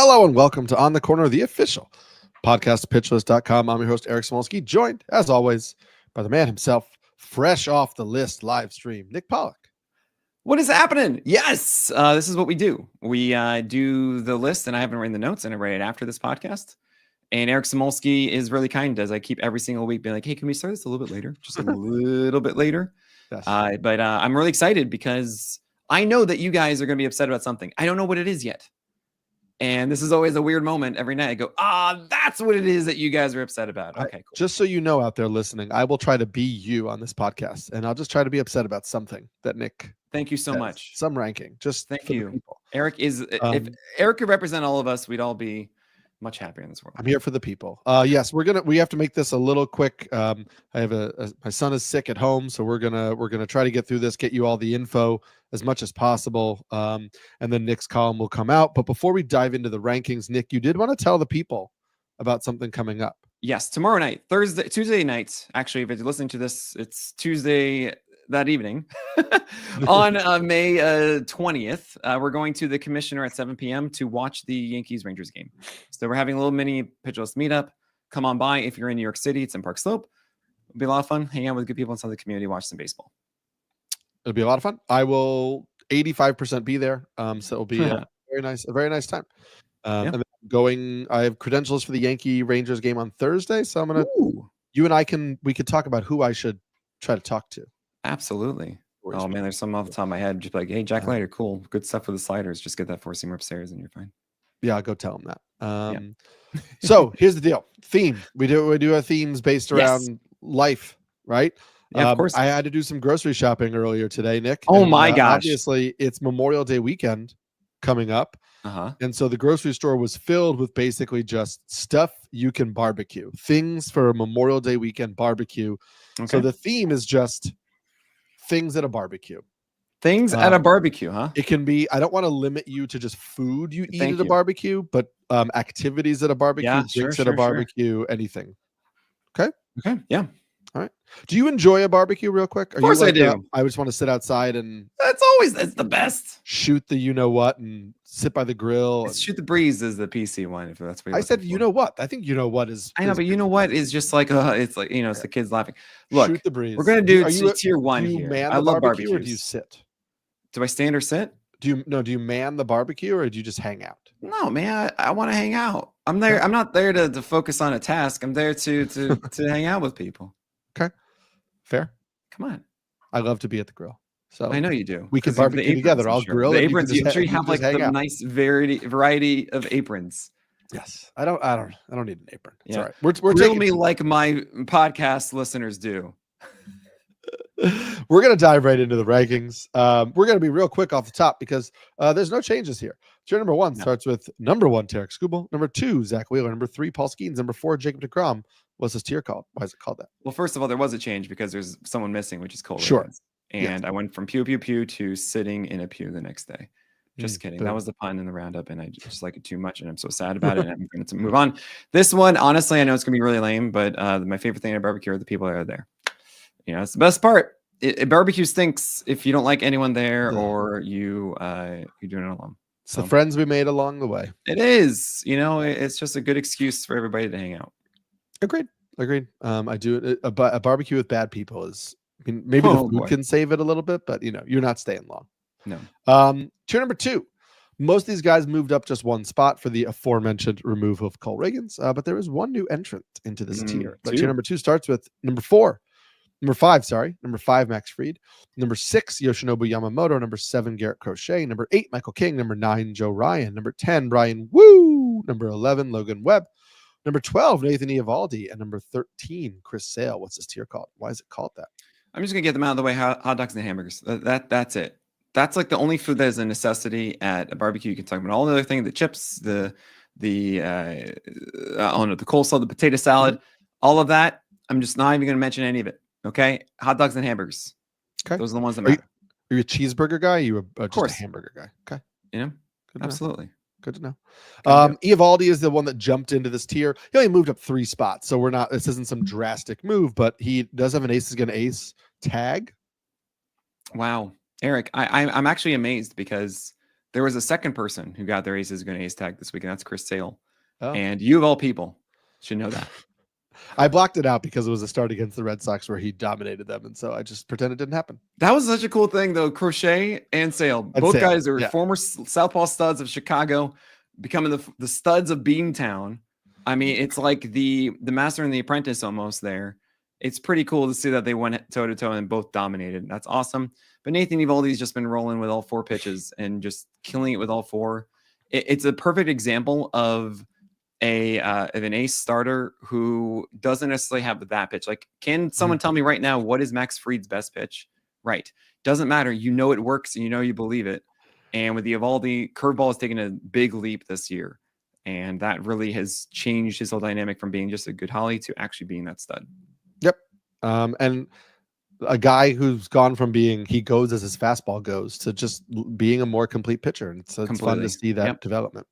Hello and welcome to On the Corner, the official podcast, pitchlist.com. I'm your host, Eric Samulski, joined, as always, by the man himself, fresh off the list live stream, Nick Pollack. What is happening? Yes, this is what we do. We do the list, and I haven't written the notes, and I write it after this podcast. And Eric Samulski is really kind, as I keep every single week being like, hey, can we start this a little bit later? Just a little bit later. Yes. But I'm really excited because I know that you guys are going to be upset about something. I don't know what it is yet. And this is always a weird moment every night. I go, that's what it is that you guys are upset about. Okay, cool. Just so you know out there listening, I will try to be you on this podcast, and I'll just try to be upset about something that Nick. Thank you so much. Some ranking. Just thank you. Eric is, if Eric could represent all of us, we'd all be much happier in this world. I'm here for the people. Yes, we have to make this a little quick. I have my son is sick at home, so we're gonna try to get through this, get you all the info as much as possible. And then Nick's column will come out. But before we dive into the rankings, Nick, you did want to tell the people about something coming up. Yes, tomorrow night, Tuesday night. Actually, if you're listening to this, it's Tuesday that evening on May 20th. We're going to the Commissioner at 7 p.m. to watch the Yankees-Rangers game. So we're having a little mini pitch list meetup. Come on by if you're in New York City. It's in Park Slope. It'll be a lot of fun. Hang out with good people inside the community, watch some baseball. It'll be a lot of fun. I will 85% be there. So it'll be a very nice time. And then I have credentials for the Yankee Rangers game on Thursday. So I'm going to, you and I we could talk about who I should try to talk to. Absolutely. Oh man, there's some off the top of my head. Just like, hey, Jack Leiter, cool, good stuff with the sliders. Just get that four-seamer upstairs, and you're fine. Yeah, I'll go tell him that. So here's the deal: theme. We do our themes based around life, right? Yeah, of course. I had to do some grocery shopping earlier today, Nick. Oh my gosh! Obviously, it's Memorial Day weekend coming up, and so the grocery store was filled with basically just stuff you can barbecue, things for a Memorial Day weekend barbecue. Okay. So the theme is just things at a barbecue. Things at a barbecue, huh? It can be, I don't want to limit you to just food you eat at a barbecue, but activities at a barbecue, drinks at a barbecue, anything. Okay? Okay, yeah. All right. Do you enjoy a barbecue real quick? Of course I do. I just want to sit outside and... That's the best. Shoot the you-know-what and sit by the grill. Shoot the breeze is the PC one, if that's what I said you-know-what. I think you-know-what is... I know, but you-know-what is just like, it's like, it's the kids laughing. Look, shoot the breeze. We're going to do tier one here. Do you man I the love barbecue barbecues. or do you sit? Do I stand or sit? Do you man the barbecue or do you just hang out? No, man, I want to hang out. I'm there. I'm not there to focus on a task. I'm there to hang out with people. Okay. Fair. Come on. I love to be at the grill. So I know you do. We can barbecue together. I'll grill. The aprons. You sure you have like the nice variety of aprons. Yes. I don't need an apron. It's all right. We're grill me like my podcast listeners do. We're going to dive right into the rankings. We're going to be real quick off the top because there's no changes here. Tier number one starts with number 1, Tarek Skubal. Number 2, Zach Wheeler. Number 3, Paul Skeens. Number 4, Jacob deGrom. What's this tier called? Why is it called that? Well, first of all, there was a change because there's someone missing, which is Cole. Sure. And I went from pew to sitting in a pew the next day. Just kidding. That was the pun in the roundup, and I just like it too much, and I'm so sad about it. And I'm going to move on. This one, honestly, I know it's going to be really lame, but my favorite thing at a barbecue are the people that are there. It's the best part. Barbecue stinks if you don't like anyone there or you're doing it alone. It's the friends we made along the way. It is. It's just a good excuse for everybody to hang out. Agreed. I do it. A barbecue with bad people is, maybe the food can save it a little bit, but you're not staying long. No. Tier number 2. Most of these guys moved up just one spot for the aforementioned removal of Cole Reagans, but there is one new entrant into this tier. But tier number 2 starts with number 5, Max Fried. Number 6, Yoshinobu Yamamoto. Number 7, Garrett Crochet. Number 8, Michael King. Number 9, Joe Ryan. Number 10, Brian Woo. Number 11, Logan Webb. Number 12, Nathan Eovaldi. And number 13, Chris Sale. What's this tier called? Why is it called that? I'm just going to get them out of the way. Hot dogs and hamburgers. That's it. That's like the only food that is a necessity at a barbecue. You can talk about all the other things, the chips, the coleslaw, the potato salad, all of that. I'm just not even going to mention any of it. Okay. Hot dogs and hamburgers. Okay. Those are the ones that matter. Are you a cheeseburger guy? You just a hamburger guy? Okay. Absolutely. Good to know. Eovaldi is the one that jumped into this tier. He only moved up 3 spots, so this isn't some drastic move, but he does have an ace is going to ace tag. Wow. Eric, I'm actually amazed because there was a second person who got their aces going to ace tag this week, and that's Chris Sale. Oh. And you of all people should know that. I blocked it out because it was a start against the Red Sox where he dominated them, and so I just pretended it didn't happen. That was such a cool thing, though. Crochet and Sale, both guys are former Southpaw studs of Chicago, becoming the studs of Beantown. I mean, it's like the master and the apprentice almost there. It's pretty cool to see that they went toe-to-toe and both dominated. That's awesome. But Nathan Eovaldi's just been rolling with all 4 pitches and just killing it with all 4. It's a perfect example of an ace starter who doesn't necessarily have that pitch. Like, can someone tell me right now what is Max Fried's best pitch? Right. Doesn't matter. You know it works and you know you believe it. And with the Eovaldi, curveball has taken a big leap this year. And that really has changed his whole dynamic from being just a good Holly to actually being that stud. Yep. And a guy who's gone from being he goes as his fastball goes to just being a more complete pitcher. And so it's fun to see that development.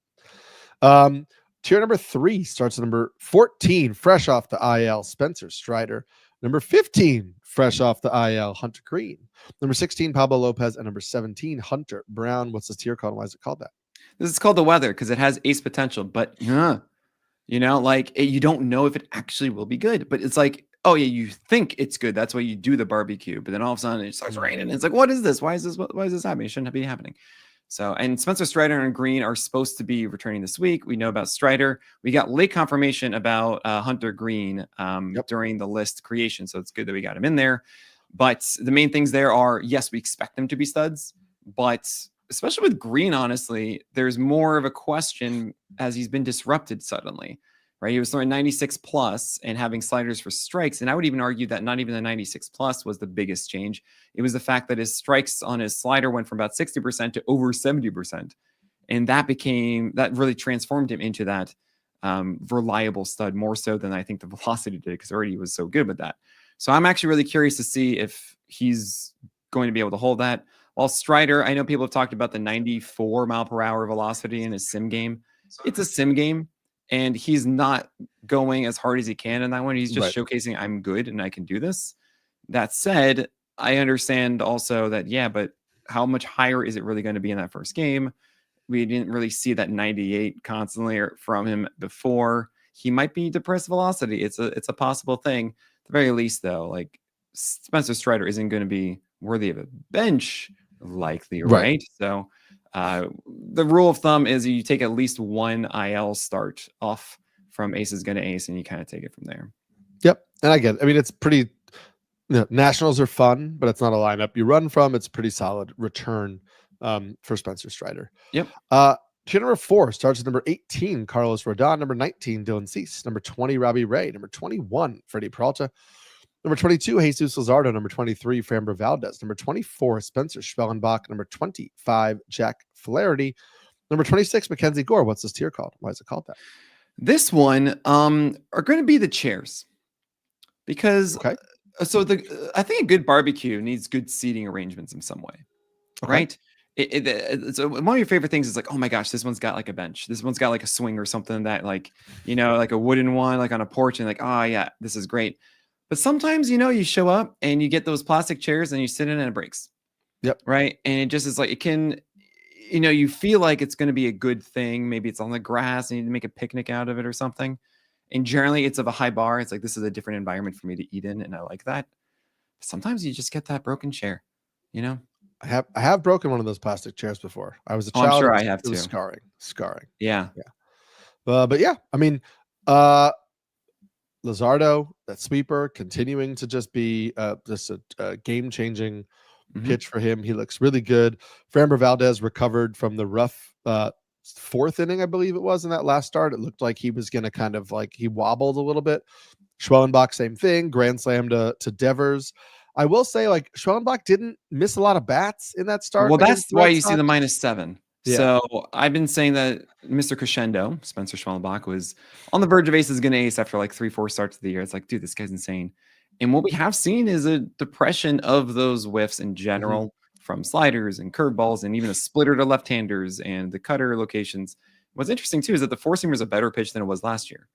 Tier number 3 starts at number 14, fresh off the IL, Spencer Strider. Number 15, fresh off the IL, Hunter Green. Number 16, Pablo Lopez. And number 17, Hunter Brown. What's this tier called? Why is it called that? This is called the weather because it has ace potential, but you know, like you don't know if it actually will be good. But it's like, oh yeah, you think it's good. That's why you do the barbecue. But then all of a sudden it starts raining. And it's like, what is this? Why is this happening? It shouldn't be happening. So, and Spencer Strider and Green are supposed to be returning this week. We know about Strider. We got late confirmation about Hunter Green during the list creation. So it's good that we got him in there. But the main things there are, yes, we expect them to be studs, but especially with Green, honestly, there's more of a question as he's been disrupted suddenly, right? He was throwing 96 plus and having sliders for strikes. And I would even argue that not even the 96 plus was the biggest change. It was the fact that his strikes on his slider went from about 60% to over 70%. And that really transformed him into that reliable stud more so than I think the velocity did, because already he was so good with that. So I'm actually really curious to see if he's going to be able to hold that. While Strider, I know people have talked about the 94 mile per hour velocity in his sim game. It's a sim game, and he's not going as hard as he can in that one. He's just showcasing I'm good and I can do this. That said, I understand also that, yeah, but how much higher is it really going to be in that first game? We didn't really see that 98 constantly from him before. He might be depressed velocity. It's a possible thing. At the very least, though, like Spencer Strider isn't going to be worthy of a bench, likely, right? So the rule of thumb is you take at least one IL start off from aces going to ace, and you kind of take it from there. Yep. And I get it. I mean, it's pretty, Nationals are fun, but it's not a lineup you run from. It's pretty solid return for Spencer Strider. Yep. Tier number 4 starts at number 18, Carlos Rodon. Number 19, Dylan Cease. Number 20, Robbie Ray. Number 21, Freddie Peralta. Number 22, Jesus Luzardo. Number 23, Framber Valdez. Number 24, Spencer Schwellenbach. Number 25, Jack Flaherty. Number 26, Mackenzie Gore. What's this tier called? Why is it called that? This one are going to be the chairs. Because so I think a good barbecue needs good seating arrangements in some way. Right? It's one of your favorite things is like, oh my gosh, this one's got like a bench. This one's got like a swing or something that like, like a wooden one, like on a porch, and like, oh yeah, this is great. But sometimes, you show up and you get those plastic chairs and you sit in and it breaks. Yep. Right. And it just is like, it can, you feel like it's going to be a good thing. Maybe it's on the grass and you need to make a picnic out of it or something. And generally it's of a high bar. It's like, this is a different environment for me to eat in. And I like that. But sometimes you just get that broken chair, I have broken one of those plastic chairs before. I was a child. I'm sure I have too. Scarring. Yeah. But yeah, I mean, Luzardo, that sweeper, continuing to just be just a game-changing pitch for him. He looks really good. Framber Valdez recovered from the rough 4th inning, I believe it was, in that last start. It looked like he was going to kind of like he wobbled a little bit. Schwellenbach, same thing. Grand slam to Devers. I will say, like, Schwellenbach didn't miss a lot of bats in that start. Well, that's why you see the -7. Yeah. So I've been saying that Mr. Crescendo, Spencer Schwellenbach, was on the verge of aces going to ace after like 3-4 starts of the year. It's like, dude, this guy's insane. And what we have seen is a depression of those whiffs in general from sliders and curveballs and even a splitter to left-handers and the cutter locations. What's interesting, too, is that the four-seamer is a better pitch than it was last year.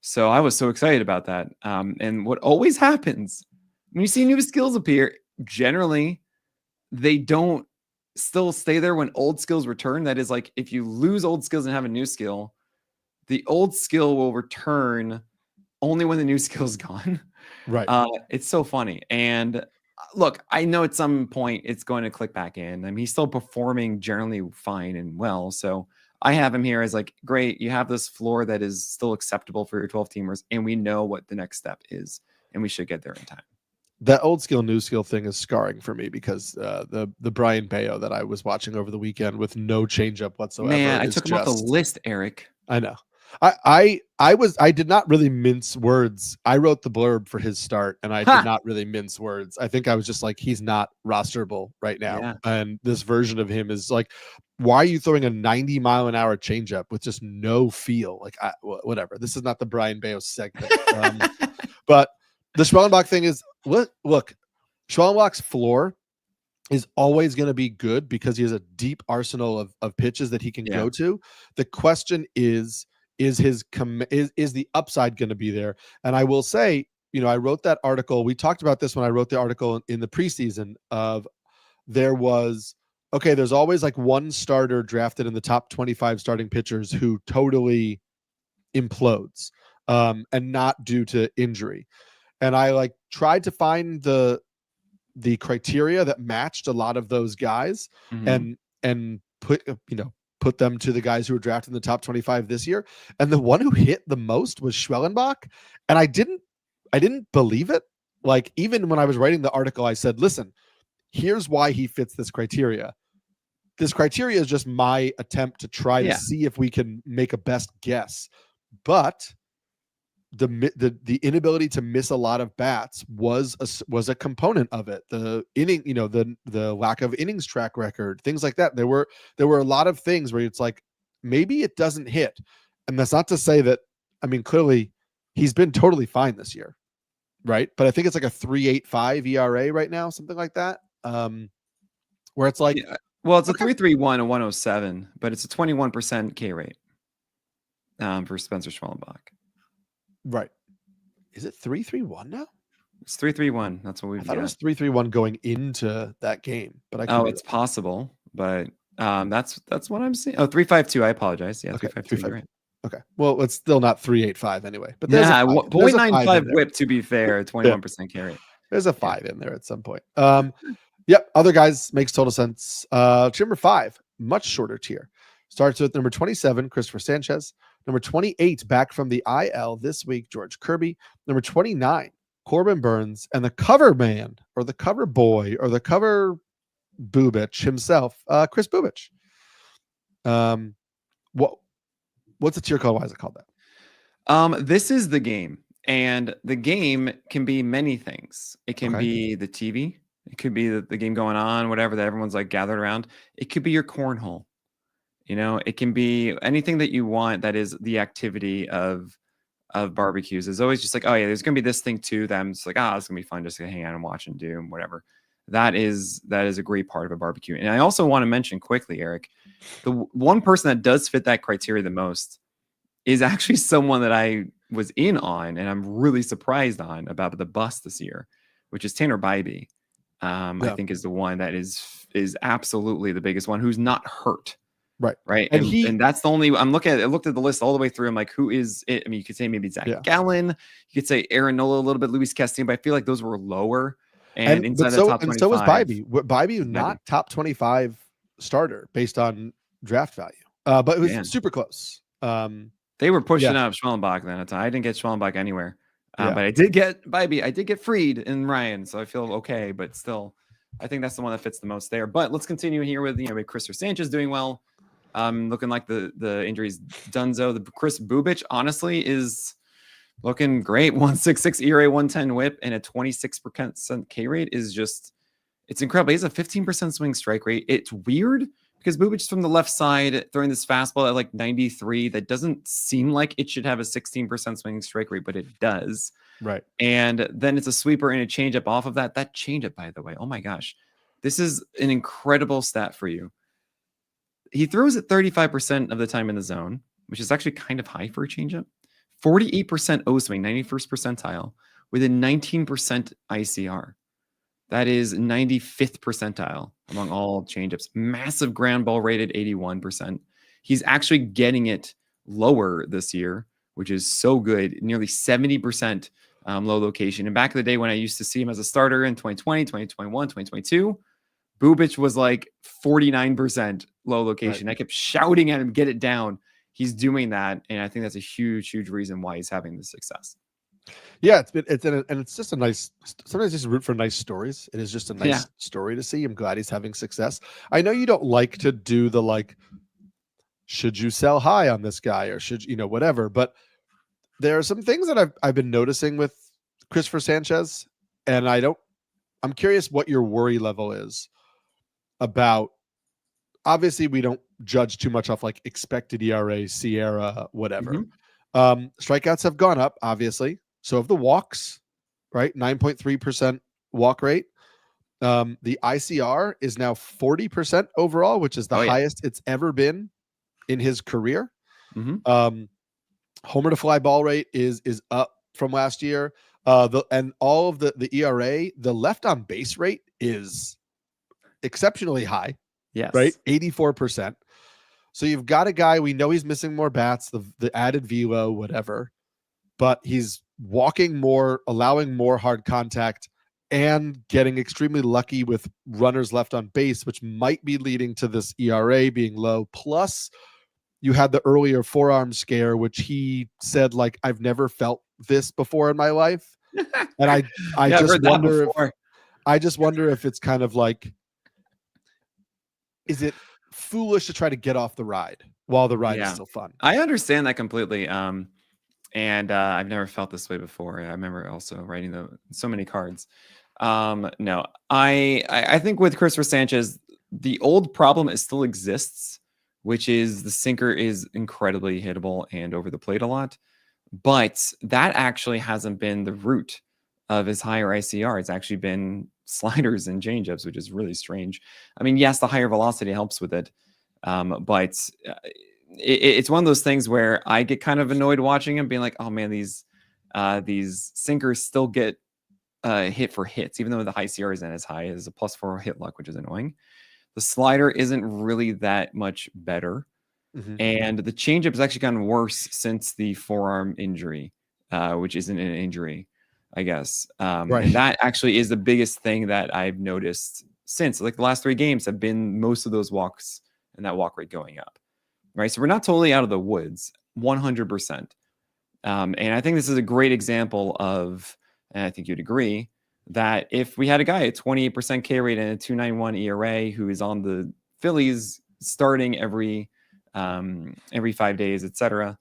So I was so excited about that. And what always happens when you see new skills appear, generally, they don't still stay there when old skills return. That is like, if you lose old skills and have a new skill, the old skill will return only when the new skill is gone. Right. It's so funny. And look, I know at some point it's going to click back in. I mean, he's still performing generally fine and well. So I have him here as like, great, you have this floor that is still acceptable for your 12 teamers. And we know what the next step is. And we should get there in time. That old skill, new skill thing is scarring for me because the Brian Bayo that I was watching over the weekend with no changeup whatsoever. Man, I took him off the list, Eric. I know. I did not really mince words. I wrote the blurb for his start, and I did not really mince words. I think I was just like, he's not rosterable right now. Yeah. And this version of him is like, why are you throwing a 90-mile-an-hour changeup with just no feel? Like, whatever. This is not the Brian Bayo segment. But the Schwellenbach thing is, look, Schwellenbach's floor is always going to be good because he has a deep arsenal of pitches that he can go to. The question is the upside going to be there? And I will say, you know, I wrote that article. We talked about this when I wrote the article in the preseason of there's always like one starter drafted in the top 25 starting pitchers who totally implodes, and not due to injury. And I like tried to find the criteria that matched a lot of those guys, and put them to the guys who were drafted in the top 25 this year. And the one who hit the most was Schwellenbach. And I didn't believe it. Like, even when I was writing the article, I said, listen, here's why he fits this criteria. This criteria is just my attempt to try to see if we can make a best guess. But the inability to miss a lot of bats was a component of it. The inning, the lack of innings track record, things like that. There were a lot of things where it's like, maybe it doesn't hit. And that's not to say that, I mean, clearly he's been totally fine this year. Right. But I think it's like a 3.85 ERA right now, something like that. Where it's like, well, it's a 3.31 and 107, but it's a 21% K rate for Spencer Schwellenbach. Right. Is it 3.31 now? It's 3.31. That's what we've got. It was 3.31 going into that game, but it's possible, but that's what I'm seeing. Oh, 3.52. I apologize. Yeah, okay, 3.52. Right. Okay. Well, it's still not 3.85 anyway. But there's 0.95 whip to be fair, 21% K rate. There's a 5 in there at some point. Yep. Other guys makes total sense. Number 5, much shorter tier. Starts with number 27, Christopher Sanchez. Number 28, back from the IL this week, George Kirby. Number 29, Corbin Burns. And the cover man, or the cover boy, or the cover Boobich himself, Chris Boobich. What's the tier called? Why is it called that? This is the game. And the game can be many things. It can be the TV. It could be the game going on, whatever, that everyone's like gathered around. It could be your cornhole. It can be anything that you want that is the activity of barbecues. It's always just like, oh yeah, there's gonna be this thing too that I'm just like, it's gonna be fun just to hang out and watch and do whatever. That is a great part of a barbecue. And I also want to mention quickly, Eric, the one person that does fit that criteria the most is actually someone that I was in on and I'm really surprised on about the bus this year, which is Tanner Bybee. I think is the one that is absolutely the biggest one who's not hurt. Right. And that's the only I looked at the list all the way through. I'm like, who is it? I mean, you could say maybe Zach Gallen, you could say Aaron Nola a little bit, Luis Castillo, but I feel like those were lower and inside the top 25. And so was Bybee. Bybee was not top 25 starter based on draft value. But it was super close. They were pushing up Schwellenbach then. I didn't get Schwellenbach anywhere. But I did get Bybee. I did get Fried and Ryan, so I feel okay, but still, I think that's the one that fits the most there. But let's continue here with Christopher Sanchez doing well. Looking like the injuries Dunzo. The Chris Boobich honestly is looking great. 1.66 ERA, 110 WHIP, and a 26% K rate is just it's incredible. He has a 15% swing strike rate. It's weird because Boobich is from the left side throwing this fastball at like 93. That doesn't seem like it should have a 16% swing strike rate, but it does. Right. And then it's a sweeper and a changeup off of that. That changeup, by the way, oh my gosh, this is an incredible stat for you. He throws it 35% of the time in the zone, which is actually kind of high for a changeup. 48% O swing, 91st percentile, with a 19% ICR. That is 95th percentile among all changeups. Massive ground ball rate at 81%. He's actually getting it lower this year, which is so good. Nearly 70% low location. And back in the day when I used to see him as a starter in 2020, 2021, 2022, Bubic was like 49% low location. Right. I kept shouting at him, get it down. He's doing that. And I think that's a huge, huge reason why he's having this success. Yeah, it's just a nice, sometimes just root for nice stories. It is just a nice story to see. I'm glad he's having success. I know you don't like to do the like, should you sell high on this guy or should you know, whatever, but there are some things that I've been noticing with Christopher Sanchez, and I'm curious what your worry level is about. Obviously, we don't judge too much off like expected ERA, Sierra, whatever. Strikeouts have gone up, obviously. So have the walks, right? 9.3% walk rate. The ICR is now 40% overall, which is the highest it's ever been in his career. Homer to fly ball rate is up from last year. And all of the ERA, the left on base rate is exceptionally high. Yes. Right. 84%. So you've got a guy, we know he's missing more bats, the added velo, whatever, but he's walking more, allowing more hard contact, and getting extremely lucky with runners left on base, which might be leading to this ERA being low. Plus, you had the earlier forearm scare, which he said, like, I've never felt this before in my life. And I just wonder if it's kind of like, is it foolish to try to get off the ride while the ride is still fun? I understand that completely. And I've never felt this way before. I remember also writing so many cards. No, I think with Christopher Sanchez, the old problem still exists, which is the sinker is incredibly hittable and over the plate a lot. But that actually hasn't been the root of his higher ICR. It's actually been sliders and changeups, which is really strange. I mean, yes, the higher velocity helps with it. But it's one of those things where I get kind of annoyed watching him being like, oh man, these sinkers still get hit for hits, even though the high CR isn't as high as a +4 hit luck, which is annoying. The slider isn't really that much better. And the changeup has actually gotten worse since the forearm injury, which isn't an injury, I guess. Right. And that actually is the biggest thing that I've noticed since. Like the last 3 games have been most of those walks and that walk rate going up. Right. So we're not totally out of the woods, 100%. And I think this is a great example of, and I think you'd agree, that if we had a guy at 28% K rate and a 2.91 ERA who is on the Phillies starting every 5 days, etc.,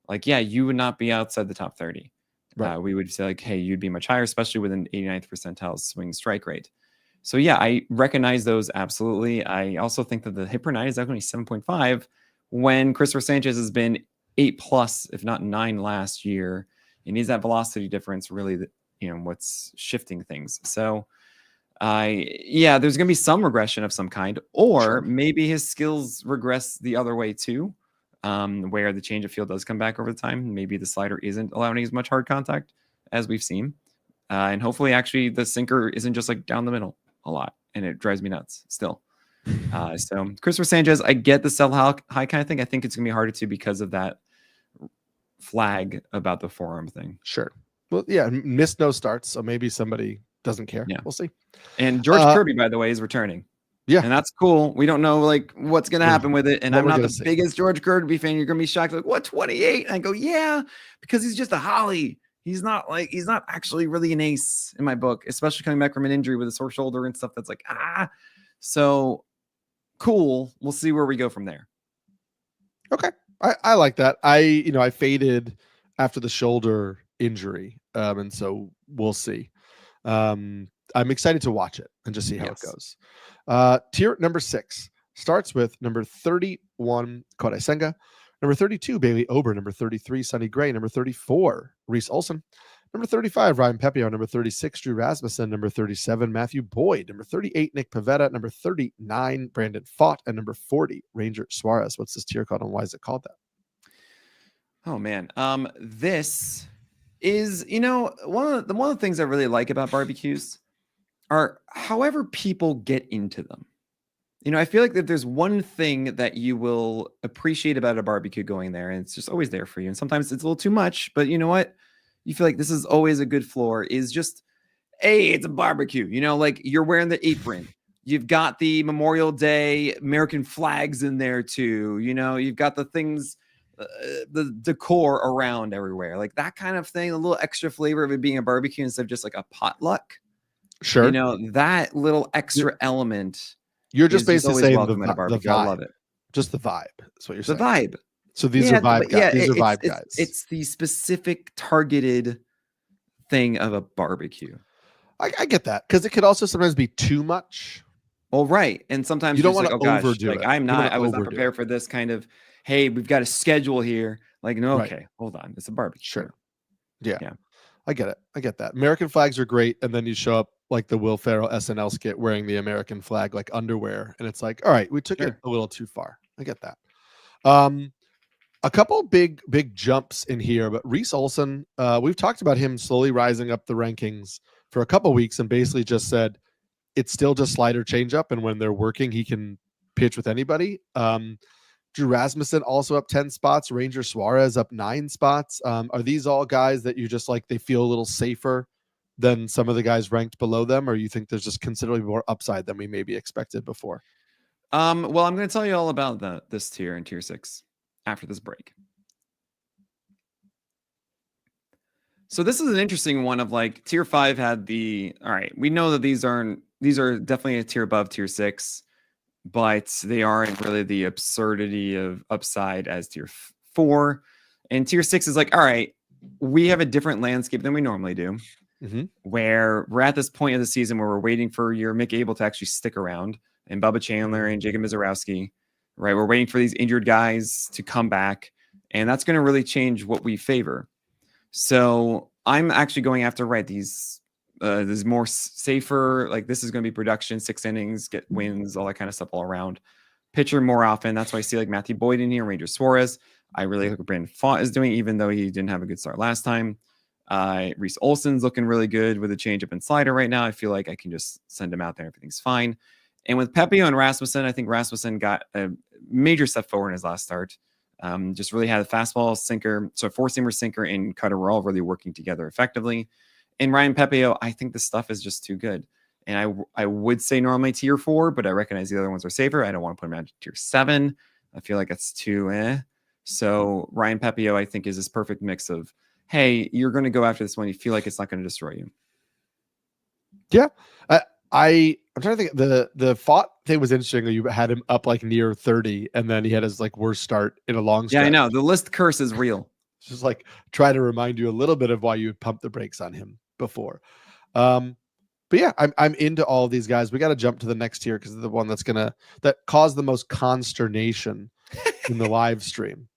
like, yeah, you would not be outside the top 30. Right. We would say like, hey, you'd be much higher, especially with an 89th percentile swing strike rate. So yeah, I recognize those absolutely. I also think that the hit per 9 is only 7.5 when Christopher Sanchez has been 8+, if not 9 last year. And is that velocity difference really what's shifting things? So there's going to be some regression of some kind, or maybe his skills regress the other way too, where the change of field does come back over the time. Maybe the slider isn't allowing as much hard contact as we've seen. And hopefully actually the sinker isn't just like down the middle a lot, and it drives me nuts still. So Christopher Sanchez, I get the sell high kind of thing. I think it's going to be harder to because of that flag about the forearm thing. Sure. Well, yeah, missed no starts, so maybe somebody doesn't care. Yeah, we'll see. And George Kirby, by the way, is returning. Yeah, and that's cool. We don't know like what's going to happen with it. And I'm not the biggest George Kirby fan. You're going to be shocked. Like, what, 28? And I go, yeah, because he's just a Holly. He's not actually really an ace in my book, especially coming back from an injury with a sore shoulder and stuff. That's like, so cool. We'll see where we go from there. Okay. I like that. I faded after the shoulder injury. And so we'll see. I'm excited to watch it and just see how it goes. Tier number 6 starts with number 31, Kodai Senga, number 32, Bailey Ober, number 33, Sonny Gray, number 34, Reese Olson, number 35, Ryan Pepio, number 36, Drew Rasmussen, number 37, Matthew Boyd, number 38, Nick Pivetta, number 39, Brandon Pfaadt, and number 40, Ranger Suarez. What's this tier called and why is it called that? Oh man. This is, one of the things I really like about barbecues are however people get into them. You know, I feel like that there's one thing that you will appreciate about a barbecue going there, and it's just always there for you. And sometimes it's a little too much, but you know what? You feel like this is always a good floor, is just, hey, it's a barbecue. You know, like you're wearing the apron. You've got the Memorial Day American flags in there too. You know, you've got the things, the decor around everywhere, like that kind of thing. A little extra flavor of it being a barbecue instead of just like a potluck. Sure. You know, that little extra element. You're just is just basically always saying welcome at a the barbecue. I love vibe, it. just the vibe. That's what you're The saying. vibe. So these are vibe but guys. These are vibe it's, guys. it's the specific targeted thing of a barbecue. I get that, because it could also sometimes be too much. Well, right. And sometimes You don't want want to to overdo like it. I was not prepared for this kind of, hey, we've got a schedule here. Like, no, Right. okay, hold on. It's a barbecue. Sure. Yeah. Yeah. I get it. I get that. American flags are great. And then you show up like the Will Ferrell SNL skit wearing the American flag, like underwear. And it's like, all right, we took it a little too far. I get that. A couple big jumps in here, but Reese Olson, we've talked about him slowly rising up the rankings for a couple weeks and basically just said it's still just slider changeup. And when they're working, he can pitch with anybody. Drew Rasmussen also up 10 spots. Ranger Suarez up 9 spots. Are these all guys that you just like, they feel a little safer than some of the guys ranked below them? Or you think there's just considerably more upside than we maybe expected before? Well, I'm going to tell you all about this tier in tier 6 after this break. So this is an interesting one of like tier 5 had the, all right, we know that these are definitely a tier above tier 6, but they aren't really the absurdity of upside as tier 4. And tier 6 is like, all right, we have a different landscape than we normally do, where we're at this point of the season where we're waiting for your Mick Abel to actually stick around, and Bubba Chandler and Jacob Mizorowski, right? We're waiting for these injured guys to come back, and that's going to really change what we favor. So I'm actually going after, right, these more safer, like this is going to be production, 6 innings, get wins, all that kind of stuff all around. Pitcher more often. That's why I see like Matthew Boyd in here, Ranger Suarez. I really like what Brandon Pfaadt is doing, even though he didn't have a good start last time. Reese Olson's looking really good with a changeup and slider right now. I feel like I can just send him out there. Everything's fine. And with Pepio and Rasmussen, I think Rasmussen got a major step forward in his last start. Just really had a fastball, sinker, so 4-seamer, sinker, and cutter were all really working together effectively. And Ryan Pepio, I think the stuff is just too good. And I would say normally tier 4, but I recognize the other ones are safer. I don't want to put him at tier 7. I feel like it's too So Ryan Pepio, I think, is this perfect mix of, hey, you're going to go after this one. You feel like it's not going to destroy you. Yeah. I'm trying to think. The Pfaadt thing was interesting. You had him up like near 30, and then he had his like worst start in a long stretch. Yeah, I know. The list curse is real. Just like try to remind you a little bit of why you pumped the brakes on him before. But yeah, I'm into all of these guys. We got to jump to the next tier because the one that caused the most consternation in the live stream.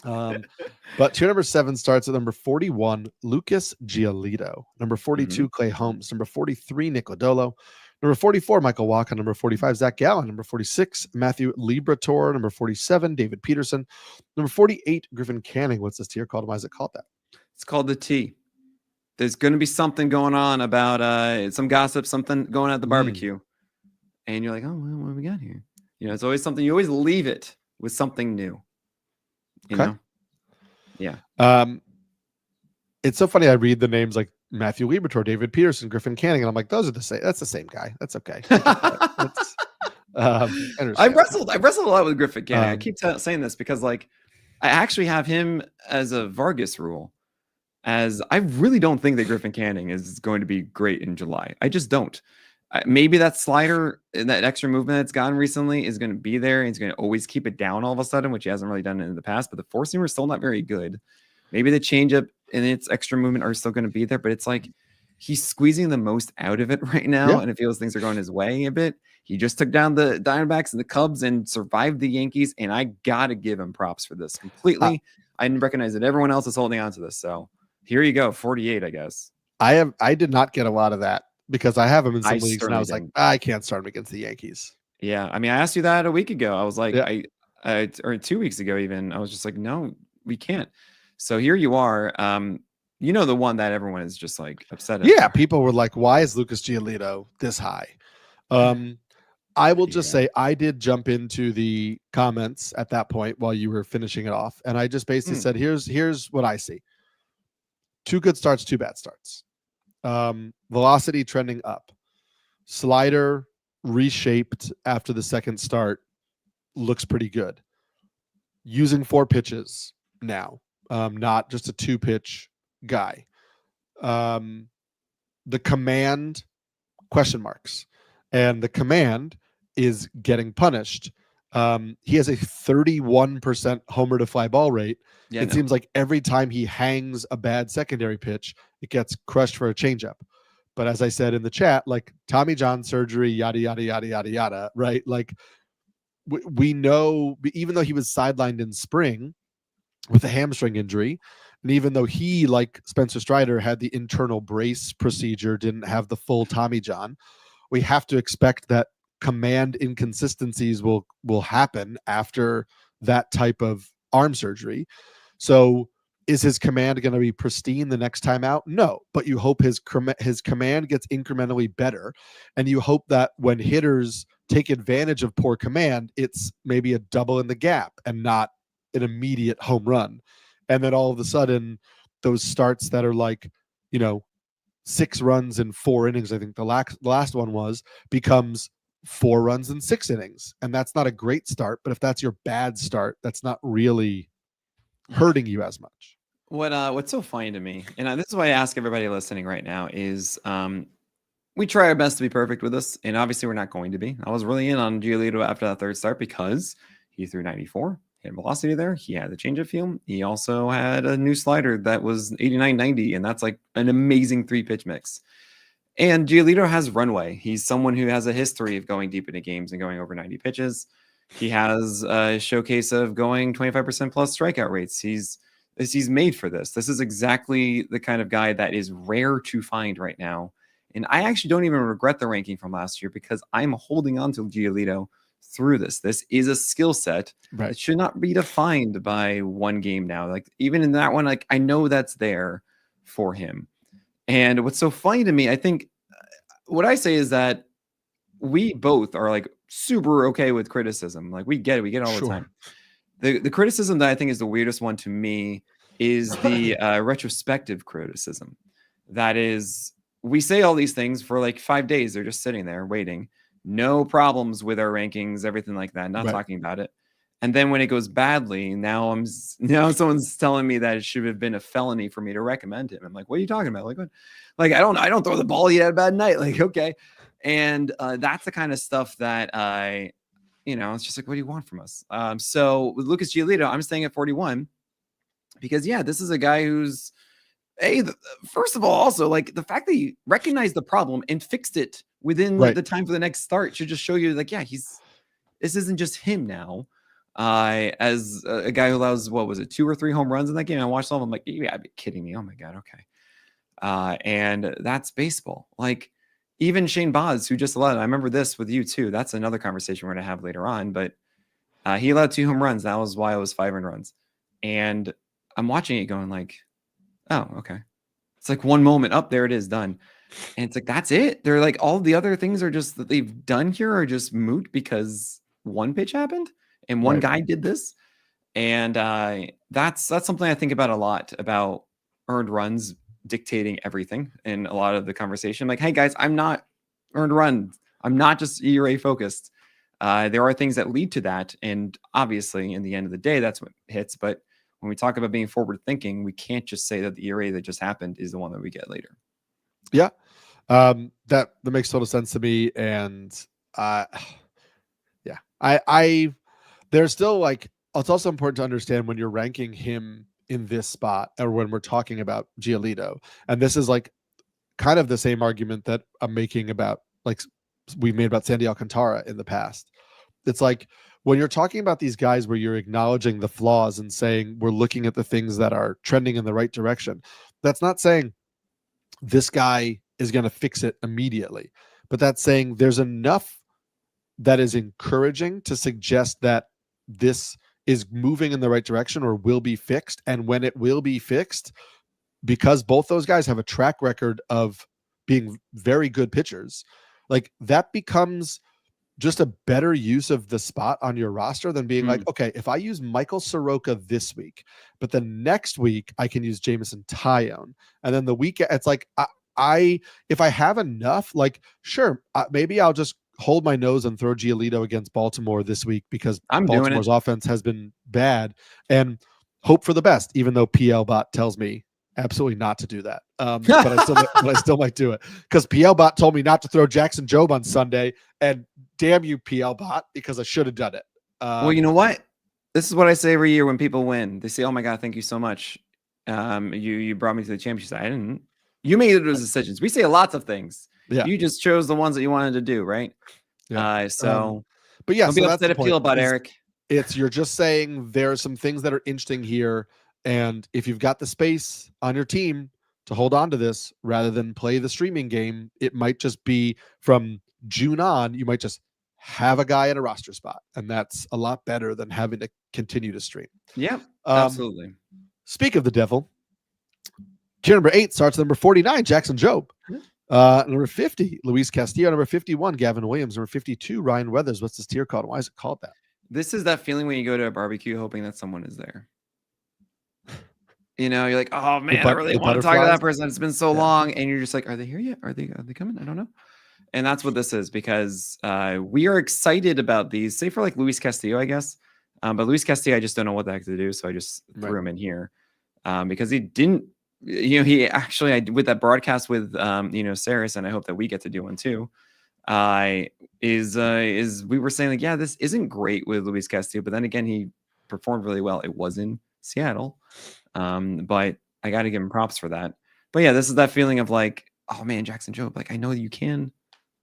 But tier number 7 starts at number 41, Lucas Giolito. Number 42, Clay Holmes. Number 43, Nick Lodolo. Number 44, Michael Wacha. Number 45, Zach Gallen. Number 46, Matthew Liberatore. Number 47, David Peterson. Number 48, Griffin Canning. What's this tier called? Why is it called that? It's called the T. There's going to be something going on about some gossip, something going on at the barbecue. And you're like, oh, well, what do we got here? You know, it's always something. You always leave it with something new. You know? Yeah. It's so funny. I read the names like Matthew Liberatore, David Peterson, Griffin Canning, and I'm like, those are the same. That's the same guy. That's okay. I wrestled a lot with Griffin Canning. I keep saying this because like I actually have him as a Vargas rule. As I really don't think that Griffin Canning is going to be great in July. I just don't. Maybe that slider and that extra movement that's gotten recently is going to be there. And he's going to always keep it down all of a sudden, which he hasn't really done in the past. But the 4-seamer is still not very good. Maybe the changeup and its extra movement are still going to be there. But it's like he's squeezing the most out of it right now. Yeah. And it feels things are going his way a bit. He just took down the Diamondbacks and the Cubs and survived the Yankees. And I got to give him props for this completely. I didn't recognize that everyone else is holding on to this. So here you go, 48, I guess. I did not get a lot of that because I have him in some leagues, and I was like, I can't start him against the Yankees. Yeah, I mean, I asked you that a week ago. I was like, or 2 weeks ago even. I was just like, no, we can't. So here you are. You know, the one that everyone is just like upset at. Yeah, people were like, why is Lucas Giolito this high? I will just say I did jump into the comments at that point while you were finishing it off. And I just basically said, here's what I see. 2 good starts, 2 bad starts. Velocity trending up. Slider reshaped after the second start looks pretty good. Using 4 pitches now, not just a 2-pitch guy. The command, question marks. And the command is getting punished. He has a 31% homer to fly ball rate. Yeah, it seems like every time he hangs a bad secondary pitch, it gets crushed for a changeup. But as I said in the chat, like Tommy John surgery, yada, yada, yada, yada, yada, right? Like we know, even though he was sidelined in spring with a hamstring injury, and even though he, like Spencer Strider, had the internal brace procedure, didn't have the full Tommy John, we have to expect that command inconsistencies will happen after that type of arm surgery. So is his command going to be pristine the next time out? No, but you hope his command gets incrementally better. And you hope that when hitters take advantage of poor command, it's maybe a double in the gap and not an immediate home run. And then all of a sudden, those starts that are like, 6 runs in 4 innings, I think the last one was, becomes 4 runs in 6 innings. And that's not a great start, but if that's your bad start, that's not really hurting you as much. What's so funny to me, and this is why I ask everybody listening right now, is we try our best to be perfect with this, and obviously we're not going to be. I was really in on Giolito after that third start because he threw 94, he had velocity there, he had the changeup feel, he also had a new slider that was 89, 90, and that's like an amazing 3-pitch mix. And Giolito has runway. He's someone who has a history of going deep into games and going over 90 pitches. He has a showcase of going 25% plus strikeout rates. He's made for this. This is exactly the kind of guy that is rare to find right now. And I actually don't even regret the ranking from last year because I'm holding on to Giolito through this. This is a skill set that should not be defined by one game now. Like even in that one, like I know that's there for him. And what's so funny to me, I think what I say is that we both are like super okay with criticism. Like we get it. We get it all the time. The criticism that I think is the weirdest one to me is the retrospective criticism. That is, we say all these things for like 5 days. They're just sitting there waiting. No problems with our rankings, everything like that. Not talking about it. And then when it goes badly, now someone's telling me that it should have been a felony for me to recommend him. I'm like, what are you talking about? Like, what? Like I don't throw the ball. He had a bad night. Like, okay. And that's the kind of stuff that it's just like, what do you want from us? So with Lucas Giolito, I'm staying at 41 because this is a guy who's first of all, also like the fact that he recognized the problem and fixed it within the time for the next start should just show you like, this isn't just him now. As a guy who allows, 2 or 3 home runs in that game. I watched all of them. I'm like, you gotta be kidding me. Oh my God. Okay. And that's baseball. Like even Shane Baz, who just allowed, I remember this with you too. That's another conversation we're going to have later on, but he allowed 2 home runs. That was why it was 5 earned runs. And I'm watching it going like, oh, okay. It's like one moment up there. It is done. And it's like, that's it. They're like, all the other things are just that they've done here are just moot because one pitch happened and one guy did this. And that's something I think about a lot, about earned runs dictating everything in a lot of the conversation. Like, hey guys, I'm not earned runs. I'm not just ERA focused. There are things that lead to that. And obviously in the end of the day, that's what hits. But when we talk about being forward thinking, we can't just say that the ERA that just happened is the one that we get later. Yeah. That makes total sense to me. And there's still like, it's also important to understand when you're ranking him in this spot or when we're talking about Giolito. And this is like kind of the same argument that I'm making about, like we've made about Sandy Alcantara in the past. It's like when you're talking about these guys where you're acknowledging the flaws and saying we're looking at the things that are trending in the right direction, that's not saying this guy is going to fix it immediately, but that's saying there's enough that is encouraging to suggest that this is moving in the right direction or will be fixed. And when it will be fixed, because both those guys have a track record of being very good pitchers, like that becomes just a better use of the spot on your roster than being like, okay, if I use Michael Soroka this week, but then next week I can use Jameson Tyone, and then the week it's like if I have enough, like sure, maybe I'll just hold my nose and throw Giolito against Baltimore this week because Baltimore's offense has been bad, and hope for the best, even though PL Bot tells me absolutely not to do that. But I still might do it because PL Bot told me not to throw Jackson Jobe on Sunday, and damn you, PL Bot, because I should have done it. Well, you know what? This is what I say every year when people win. They say, "Oh my God, thank you so much. You brought me to the championship." I didn't. You made those decisions. We say lots of things. Yeah. You just chose the ones that you wanted to do, right? Yeah. But yeah, don't be upset at PL Bot, Eric. You're just saying there are some things that are interesting here. And if you've got the space on your team to hold on to this rather than play the streaming game, it might just be from June on, you might just have a guy in a roster spot. And that's a lot better than having to continue to stream. Yeah, absolutely. Speak of the devil, tier number 8 starts number 49, Jackson Jobe. Number 50, Luis Castillo. Number 51, Gavin Williams. Number 52, Ryan Weathers. What's this tier called? Why is it called that? This is that feeling when you go to a barbecue hoping that someone is there. You know, you're like, oh man, I really want to talk to that person. It's been so long. And you're just like, are they here yet? Are they coming? I don't know. And that's what this is, because we are excited about these, say for like Luis Castillo, I guess. But Luis Castillo, I just don't know what the heck to do. So I just threw him in here because he didn't, he actually, with that broadcast with, Saris, and I hope that we get to do one too, is we were saying like, yeah, this isn't great with Luis Castillo, but then again, he performed really well. It was in Seattle. But I got to give him props for that. But yeah, this is that feeling of like, oh man, Jackson Jobe, like I know you can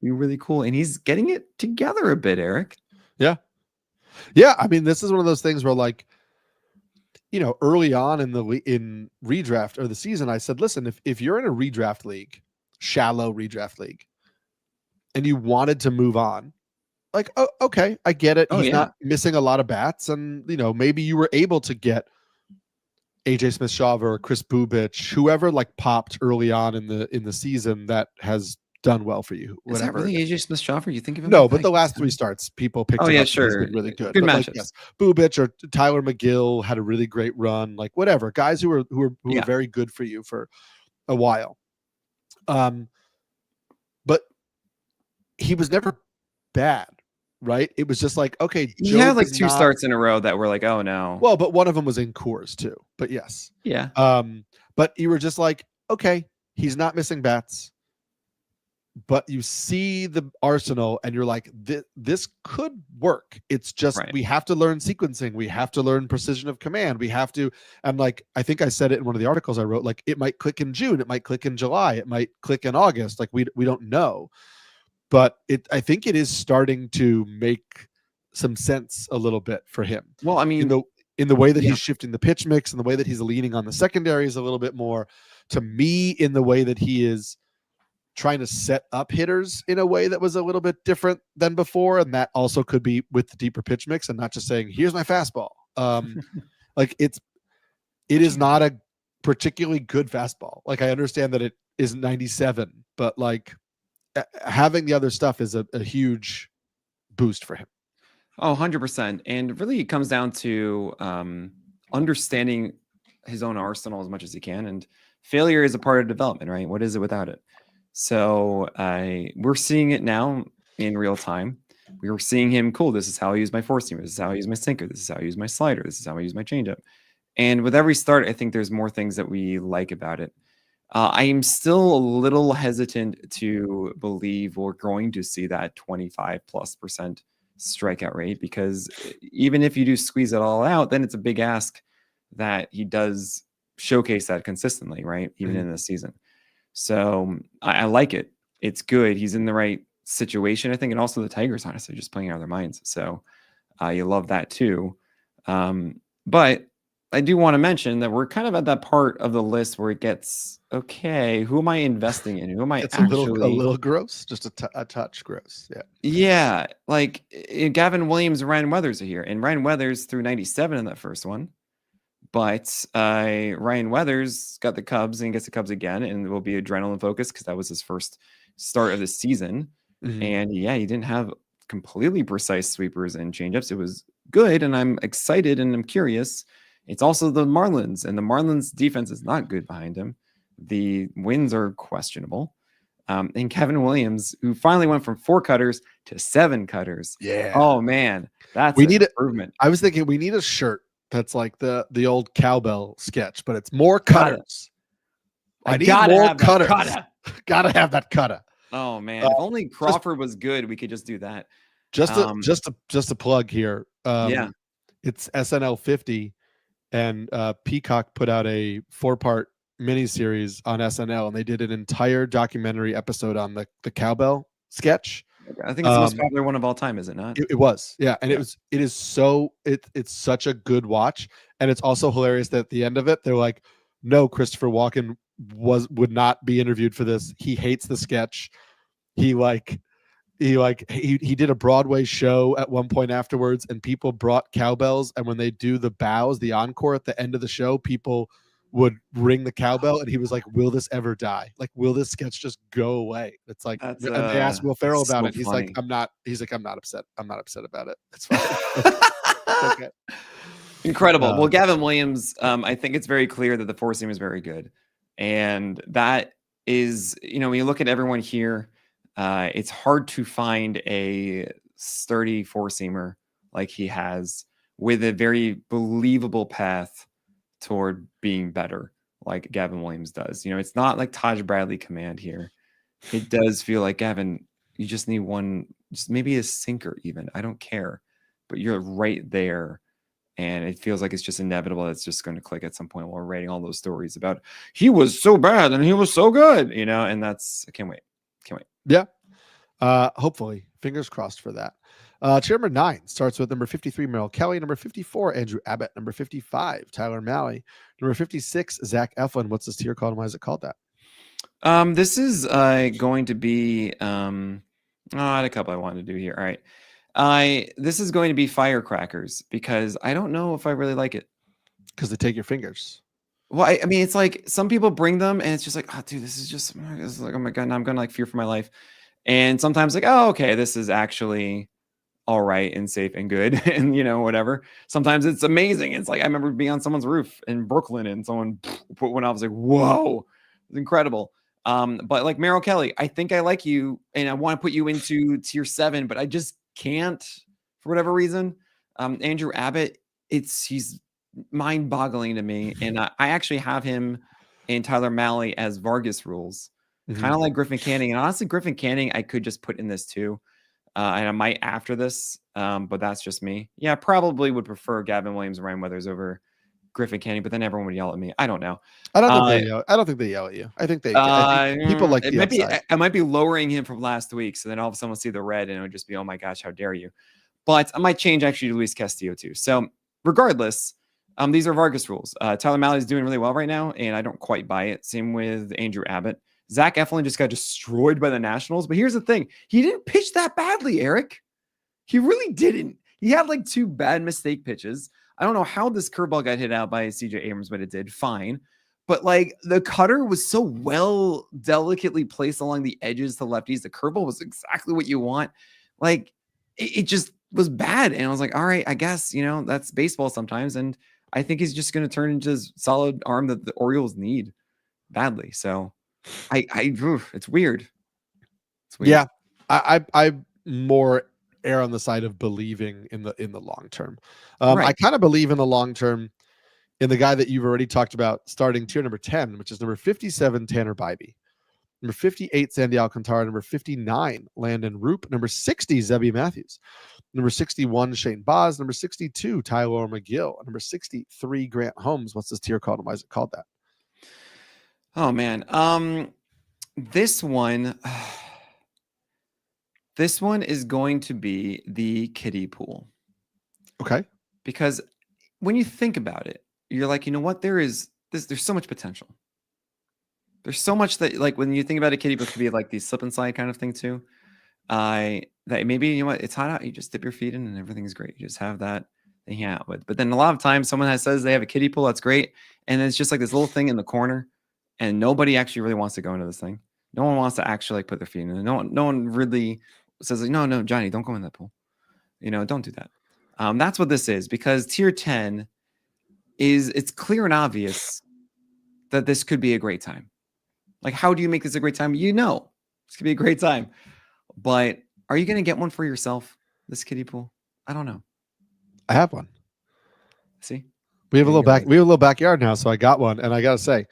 be really cool, and he's getting it together a bit, Eric. Yeah. Yeah. I mean, this is one of those things where like, early on in redraft or the season, I said, listen, if you're in a redraft league, shallow redraft league, and you wanted to move on, like, oh, okay, I get it. He's not missing a lot of bats. And, maybe you were able to get AJ Smith-Shawver or Chris Bubich, whoever like popped early on in the season that has done well for you. Is that really AJ Smith-Shawver? You think of him? No, but the last 3 starts, people picked him up. Sure. He's been really good. Good matches. Like, yes, Bubich or Tyler McGill had a really great run. Like whatever, guys who were very good for you for a while. But he was never bad. Right? It was just like, okay, he had like 2 starts in a row that were like, oh no. Well, but one of them was in Coors too. But yes. Yeah. But you were just like, okay, he's not missing bats. But you see the arsenal and you're like, this could work. It's just we have to learn sequencing. We have to learn precision of command. We have to, and like I think I said it in one of the articles I wrote, like it might click in June, it might click in July, it might click in August. Like we don't know. But I think it is starting to make some sense a little bit for him. Well, I mean, in the way that he's shifting the pitch mix and the way that he's leaning on the secondaries a little bit more, to me, in the way that he is trying to set up hitters in a way that was a little bit different than before. And that also could be with the deeper pitch mix and not just saying, here's my fastball. Like it is not a particularly good fastball. Like I understand that it is 97, but like, having the other stuff is a huge boost for him. Oh, 100%. And really it comes down to understanding his own arsenal as much as he can. And failure is a part of development, right? What is it without it? So we're seeing it now in real time. We were seeing him, cool, this is how I use my four seamer. This is how I use my sinker. This is how I use my slider. This is how I use my changeup. And with every start, I think there's more things that we like about it. I am still a little hesitant to believe we're going to see that 25+% strikeout rate, because even if you do squeeze it all out, then it's a big ask that he does showcase that consistently, right? Even in the season. So I like it. It's good. He's in the right situation, I think. And also the Tigers, honestly, just playing out of their minds. So you love that too. But I do want to mention that we're kind of at that part of the list where it gets, okay, who am I investing in? Who am I actually... a little gross, just a touch gross. Yeah. Yeah. Like Gavin Williams and Ryan Weathers are here. And Ryan Weathers threw 97 in that first one. But Ryan Weathers got the Cubs and gets the Cubs again, and it will be adrenaline focused because that was his first start of the season. And yeah, he didn't have completely precise sweepers and changeups. It was good, and I'm excited and I'm curious. It's also the Marlins, and the Marlins defense is not good behind him. The wins are questionable. And Kevin Williams, who finally went from 4 cutters to 7 cutters. Yeah. Oh man, that's we need improvement. I was thinking we need a shirt that's like the old cowbell sketch, but it's more cutters. I need more cutters. Gotta have that cutter. Oh man, if only Crawford was good, we could just do that. Just a plug here. Yeah, it's SNL 50, and Peacock put out a 4-part miniseries on SNL, and they did an entire documentary episode on the cowbell sketch. I think it's the most popular one of all time, is it not? It was, yeah, and it's such a good watch, and it's also hilarious that at the end of it, they're like, "No, Christopher Walken would not be interviewed for this. He hates the sketch. He did a Broadway show at one point afterwards, and people brought cowbells, and when they do the bows, the encore at the end of the show, people would ring the cowbell, and he was like, "Will this ever die? Like, will this sketch just go away?" It's like, and they asked Will Ferrell about it. He's like, "I'm not upset. I'm not upset about it. It's fine." It's okay. Incredible. Well, Gavin Williams, I think it's very clear that the 4-seam is very good, and that is, when you look at everyone here, it's hard to find a sturdy 4-seamer like he has with a very believable path toward being better like Gavin Williams does. It's not like Taj Bradley command here. It does feel like, Gavin, you just need one, just maybe a sinker even. I don't care, but you're right there. And it feels like it's just inevitable. It's just going to click at some point while we're writing all those stories about he was so bad and he was so good, and I can't wait. Yeah. Hopefully, fingers crossed for that. Tier number 9 starts with number 53, Merrill Kelly. Number 54, Andrew Abbott. Number 55, Tyler Mahle. Number 56, Zach Eflin. What's this tier called? Why is it called that? This is going to be I had a couple I wanted to do here. All right. This is going to be firecrackers because I don't know if I really like it. Because they take your fingers. Well, I mean, it's like some people bring them and it's just like, oh, dude, this is like, oh my God, now I'm going to like fear for my life. And sometimes like, oh, okay, this is actually all right and safe and good and whatever. Sometimes it's amazing. It's like I remember being on someone's roof in Brooklyn and someone put one out. I was like, whoa, it's incredible. But like Merrill Kelly, I think I like you and I want to put you into tier 7, but I just can't for whatever reason. Andrew Abbott, he's mind-boggling to me, and I actually have him in Tyler Mahle as Vargas rules. Kind of like Griffin Canning, and honestly, Griffin Canning I could just put in this too. And I might after this, but that's just me. Yeah, probably would prefer Gavin Williams and Ryan Weathers over Griffin Canning, but then everyone would yell at me. I don't know. I don't think they yell at you. I think people like it. I might be lowering him from last week, so then all of a sudden we'll see the red, and it would just be, oh my gosh, how dare you? But I might change actually to Luis Castillo too. So regardless, these are Vargas rules. Tyler Mahle is doing really well right now, and I don't quite buy it. Same with Andrew Abbott. Zach Eflin just got destroyed by the Nationals. But here's the thing. He didn't pitch that badly, Eric. He really didn't. He had like 2 bad mistake pitches. I don't know how this curveball got hit out by CJ Abrams, but it did. Fine. But like the cutter was so well delicately placed along the edges to lefties. The curveball was exactly what you want. Like it just was bad. And I was like, all right, I guess, that's baseball sometimes. And I think he's just going to turn into a solid arm that the Orioles need badly. So it's weird. It's weird. Yeah, I more err on the side of believing in the long term. Right. I kind of believe in the long term in the guy that you've already talked about starting tier number 10, which is number 57, Tanner Bybee. Number 58, Sandy Alcantara. Number 59, Landon Roop. Number 60, Zebby Matthews. Number 61, Shane Baz. Number 62, Tyler McGill. Number 63, Grant Holmes. What's this tier called, and why is it called that? Oh man. This one is going to be the kiddie pool. Okay. Because when you think about it, you're like, you know what? There's so much potential. There's so much that, like, when you think about a kiddie pool, could be like the slip and slide kind of thing too. That maybe, you know what? It's hot out. You just dip your feet in and everything's great. You just have that they hang out with. But then a lot of times someone says they have a kiddie pool, that's great. And it's just like this little thing in the corner, and nobody actually really wants to go into this thing. No one wants to actually like put their feet in it. No one really says like, no, Johnny, don't go in that pool. Don't do that. That's what this is, because tier 10 it's clear and obvious that this could be a great time. Like, how do you make this a great time? It's gonna be a great time. But are you gonna get one for yourself, this kiddie pool? I don't know. I have one. See? We have a little backyard now, so I got one, and I gotta say,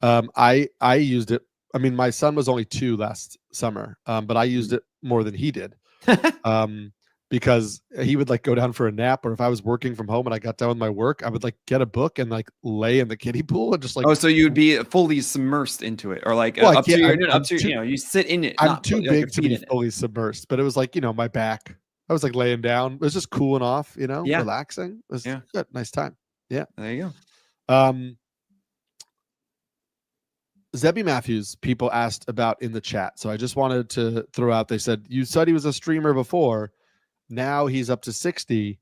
I used it. I mean, my son was only 2 last summer, but I used it more than he did. Because he would like go down for a nap, or if I was working from home and I got done with my work, I would like get a book and like lay in the kiddie pool and just like. Oh, so you'd be fully submersed into it, or like up to you sit in it. I'm too big to be fully submersed, but it was like, my back. I was like laying down. It was just cooling off, relaxing. It was good, nice time. Yeah, there you go. Zebby Matthews, people asked about in the chat, so I just wanted to throw out. They said you said he was a streamer before. Now he's up to 60.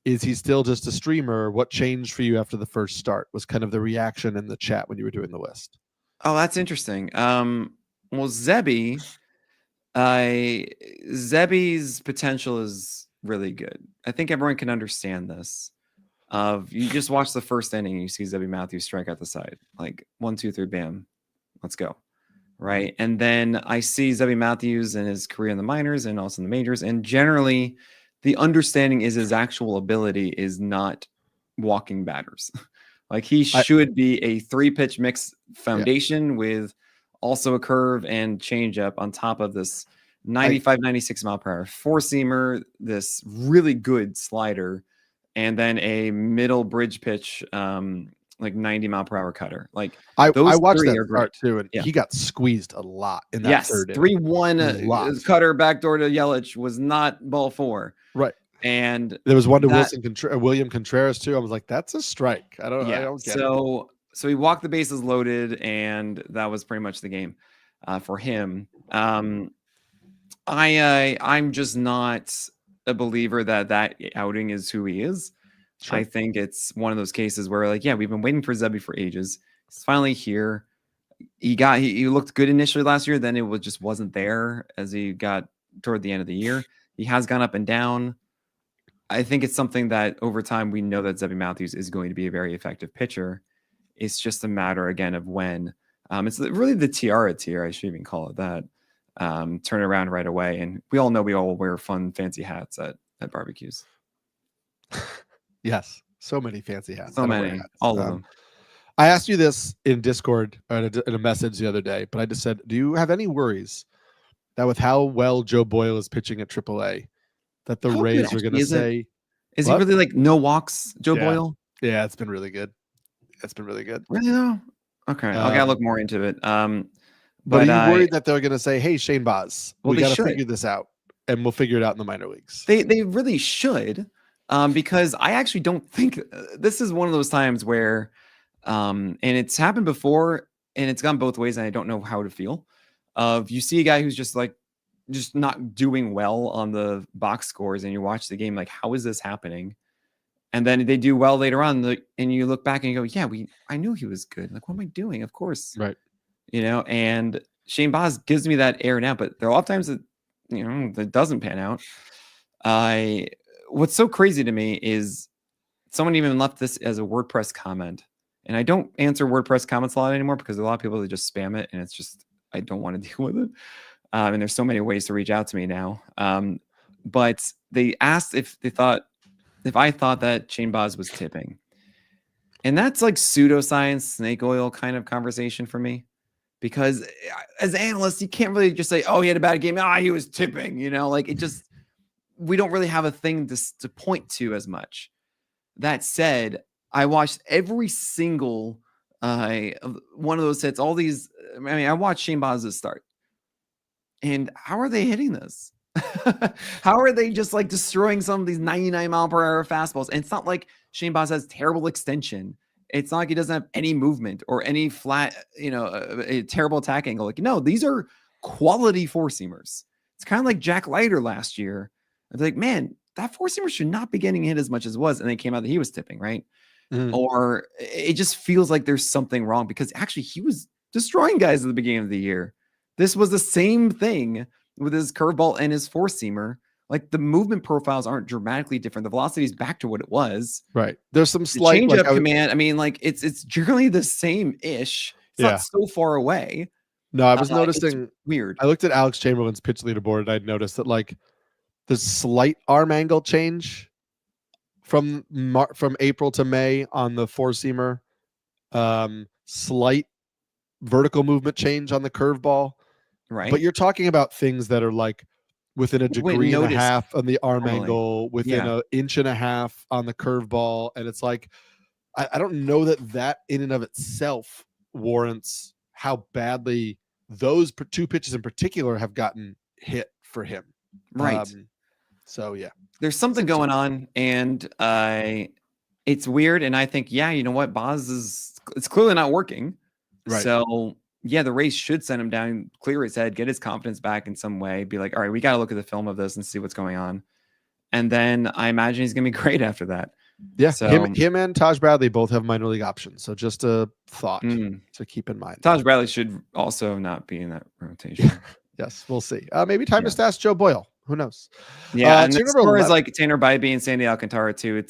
Is he still just a streamer? What changed for you after the first start? Was kind of the reaction in the chat when you were doing the list. Oh, that's interesting. Well, Zebby's potential is really good. I think everyone can understand this. You just watch the first inning, and you see Zebby Matthews strike out the side, like 1, 2, 3, bam, let's go. Right. And then I see Zebby Matthews and his career in the minors and also in the majors. And generally, the understanding is his actual ability is not walking batters. Like, he should be a 3-pitch mix foundation with also a curve and changeup on top of this 95, 96 mile per hour 4-seamer, this really good slider, and then a middle bridge pitch, like 90 mile per hour cutter. Like, I watched that start too, and he got squeezed a lot in that third. 3-1 cutter backdoor to Yelich was not ball 4. Right. And there was one to William Contreras too. I was like, that's a strike. I don't get it. So he walked the bases loaded, and that was pretty much the game for him. I'm just not a believer that outing is who he is. Sure. I think it's one of those cases where, like, we've been waiting for Zebby for ages. He's finally here. He looked good initially last year. Then it just wasn't there as he got toward the end of the year. He has gone up and down. I think it's something that over time we know that Zebby Matthews is going to be a very effective pitcher. It's just a matter, again, of when. It's really the tiara tier, I should even call it that. Turn around right away. And we all know we all wear fun, fancy hats at barbecues. Yes, so many fancy hats. So many, all of them. I asked you this in Discord in a message the other day, but I just said, do you have any worries that with how well Joe Boyle is pitching at AAA, that the Rays are going to say... Is he really like no walks, Joe Boyle? Yeah, it's been really good. Really though? Okay, I gotta look more into it. But are you worried that they're going to say, hey, Shane Baz, we got to figure this out, and we'll figure it out in the minor leagues? They really should. Because I actually don't think this is one of those times where, and it's happened before, and it's gone both ways, and I don't know how to feel. You see a guy who's just not doing well on the box scores, and you watch the game, like, how is this happening? And then they do well later on, and you look back and you go, I knew he was good. Like, what am I doing? Of course, right? And Shane Baz gives me that air now, but there are a lot of times that that doesn't pan out. What's so crazy to me is someone even left this as a WordPress comment, and I don't answer WordPress comments a lot anymore because there are a lot of people that just spam it, and it's just, I don't want to deal with it. And there's so many ways to reach out to me now. But they asked if I thought that Shane Baz was tipping, and that's like pseudoscience, snake oil kind of conversation for me, because as analysts, you can't really just say, oh, he had a bad game. He was tipping, like, it just, we don't really have a thing to point to as much. That said, I watched every single one of those hits, all these. I watched Shane Baz's start. And how are they hitting this? How are they just like destroying some of these 99 mile per hour fastballs? And it's not like Shane Baz has terrible extension. It's not like he doesn't have any movement or any flat, a terrible attack angle. Like, no, these are quality 4-seamers. It's kind of like Jack Leiter last year. I was like, man, that four-seamer should not be getting hit as much as it was. And then it came out that he was tipping, right? Or it just feels like there's something wrong because actually he was destroying guys at the beginning of the year. This was the same thing with his curveball and his four-seamer. Like the movement profiles aren't dramatically different. The velocity is back to what it was. Right. There's some slight change-up command. I mean, like it's generally the same-ish. It's not so far away. No, I was noticing weird. I looked at Alex Chamberlain's pitch leaderboard and I'd noticed that like the slight arm angle change from April to May on the four-seamer, slight vertical movement change on the curveball. Right. But you're talking about things that are like within a degree and a half on the arm angle, within an inch and a half on the curveball. And it's like, I don't know that in and of itself warrants how badly those two pitches in particular have gotten hit for him. Right. So yeah, there's something going on, and it's weird. And I think, you know what, it's clearly not working. Right. So yeah, the Rays should send him down, clear his head, get his confidence back in some way. Be like, all right, we got to look at the film of this and see what's going on. And then I imagine he's gonna be great after that. Yeah, so, him and Taj Bradley both have minor league options. So just a thought to keep in mind. Taj Bradley should also not be in that rotation. Yes, we'll see. Maybe time to stash Joe Boyle. Who knows? Yeah, and the score is like Tanner Bybee and Sandy Alcantara too.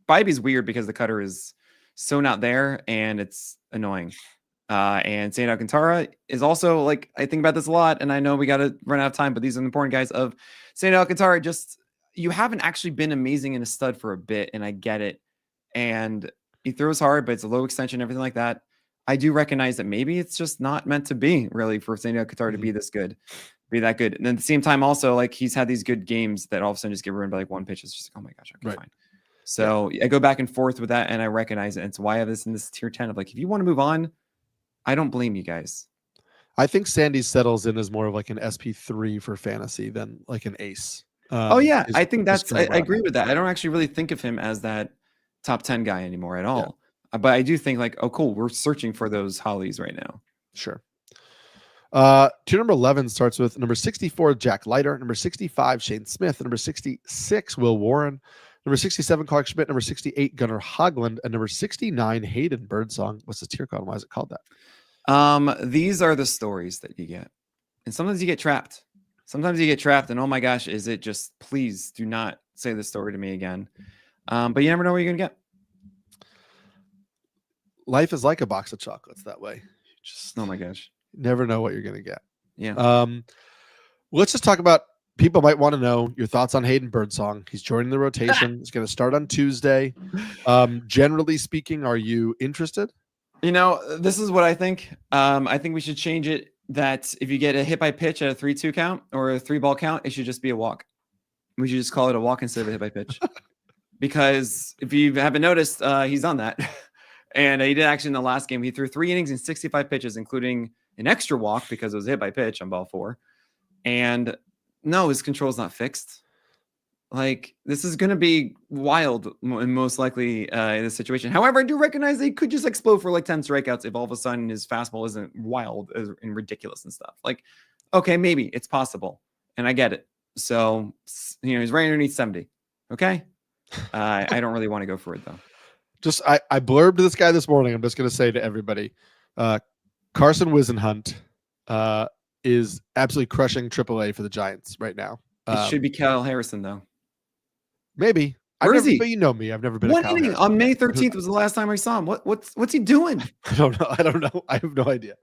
Bybee's weird because the cutter is so not there and it's annoying. And Sandy Alcantara is also like, I think about this a lot, and I know we got to run out of time, but these are the important guys of Sandy Alcantara. Just, you haven't actually been amazing and a stud for a bit, and I get it. And he throws hard, but it's a low extension, everything like that. I do recognize that maybe it's just not meant to be really for Sandy Alcantara to be this good, be that good. And then at the same time, also like he's had these good games that all of a sudden just get ruined by like one pitch. It's just like, oh my gosh, okay, fine. So I go back and forth with that, and I recognize it. And it's why I have this in this tier 10 of like, if you want to move on, I don't blame you guys. I think Sandy settles in as more of like an SP3 for fantasy than like an ace. I think I agree with that. I don't actually really think of him as that top 10 guy anymore at all. But I do think like, oh, cool, we're searching for those Hollies right now. Sure. Tier number 11 starts with number 64, Jack Leiter, number 65, Shane Smith, number 66, Will Warren, number 67, Clark Schmidt, number 68, Gunnar Hoglund, and number 69, Hayden Birdsong. What's the tier called? Why is it called that? These are the stories that you get. And sometimes you get trapped. Sometimes you get trapped and oh my gosh, is it just, please do not say this story to me again. But you never know what you're going to get. Life is like a box of chocolates that way. You just, oh my gosh, never know what you're going to get. Yeah. Let's just talk about, people might want to know your thoughts on Hayden Birdsong. He's joining the rotation. He's going to start on Tuesday. Generally speaking, are you interested? You know, this is what I think. I think we should change it that if you get a hit by pitch at a 3-2 count or a 3-ball count, it should just be a walk. We should just call it a walk instead of a hit by pitch. Because if you haven't noticed, he's on that. And he did actually in the last game. He threw 3 innings and 65 pitches, including an extra walk because it was a hit by pitch on ball 4. And no, his control's not fixed. Like, this is going to be wild and most likely in this situation. However, I do recognize they could just explode for like 10 strikeouts if all of a sudden his fastball isn't wild and ridiculous and stuff. Like, okay, maybe it's possible. And I get it. So, you know, he's right underneath 70. Okay. I don't really want to go for it though. Just, I blurbed this guy this morning. I'm just going to say to everybody, Carson Wisenhunt is absolutely crushing AAA for the Giants right now. It should be Kyle Harrison though. Maybe. Where is he? But you know me. I've never been One inning on May 13th was the last time I saw him. What's he doing? I don't know. I have no idea.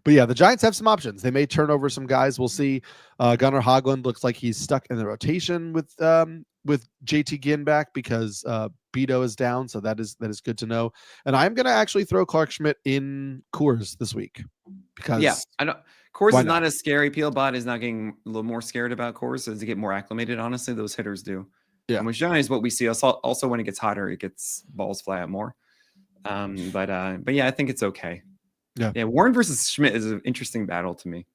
But yeah, the Giants have some options. They may turn over some guys. We'll see. Gunnar Hoglund looks like he's stuck in the rotation with JT Ginn back because Beto is down. So that is good to know. And I'm going to actually throw Clark Schmidt in Coors this week because I don't. Coors is not as scary. Peelbot is not getting a little more scared about Coors as they get more acclimated. Honestly, those hitters do. Yeah, which is what we see. Also, when it gets hotter, it gets balls fly out more. But yeah, I think it's okay. Yeah. Warren versus Schmidt is an interesting battle to me.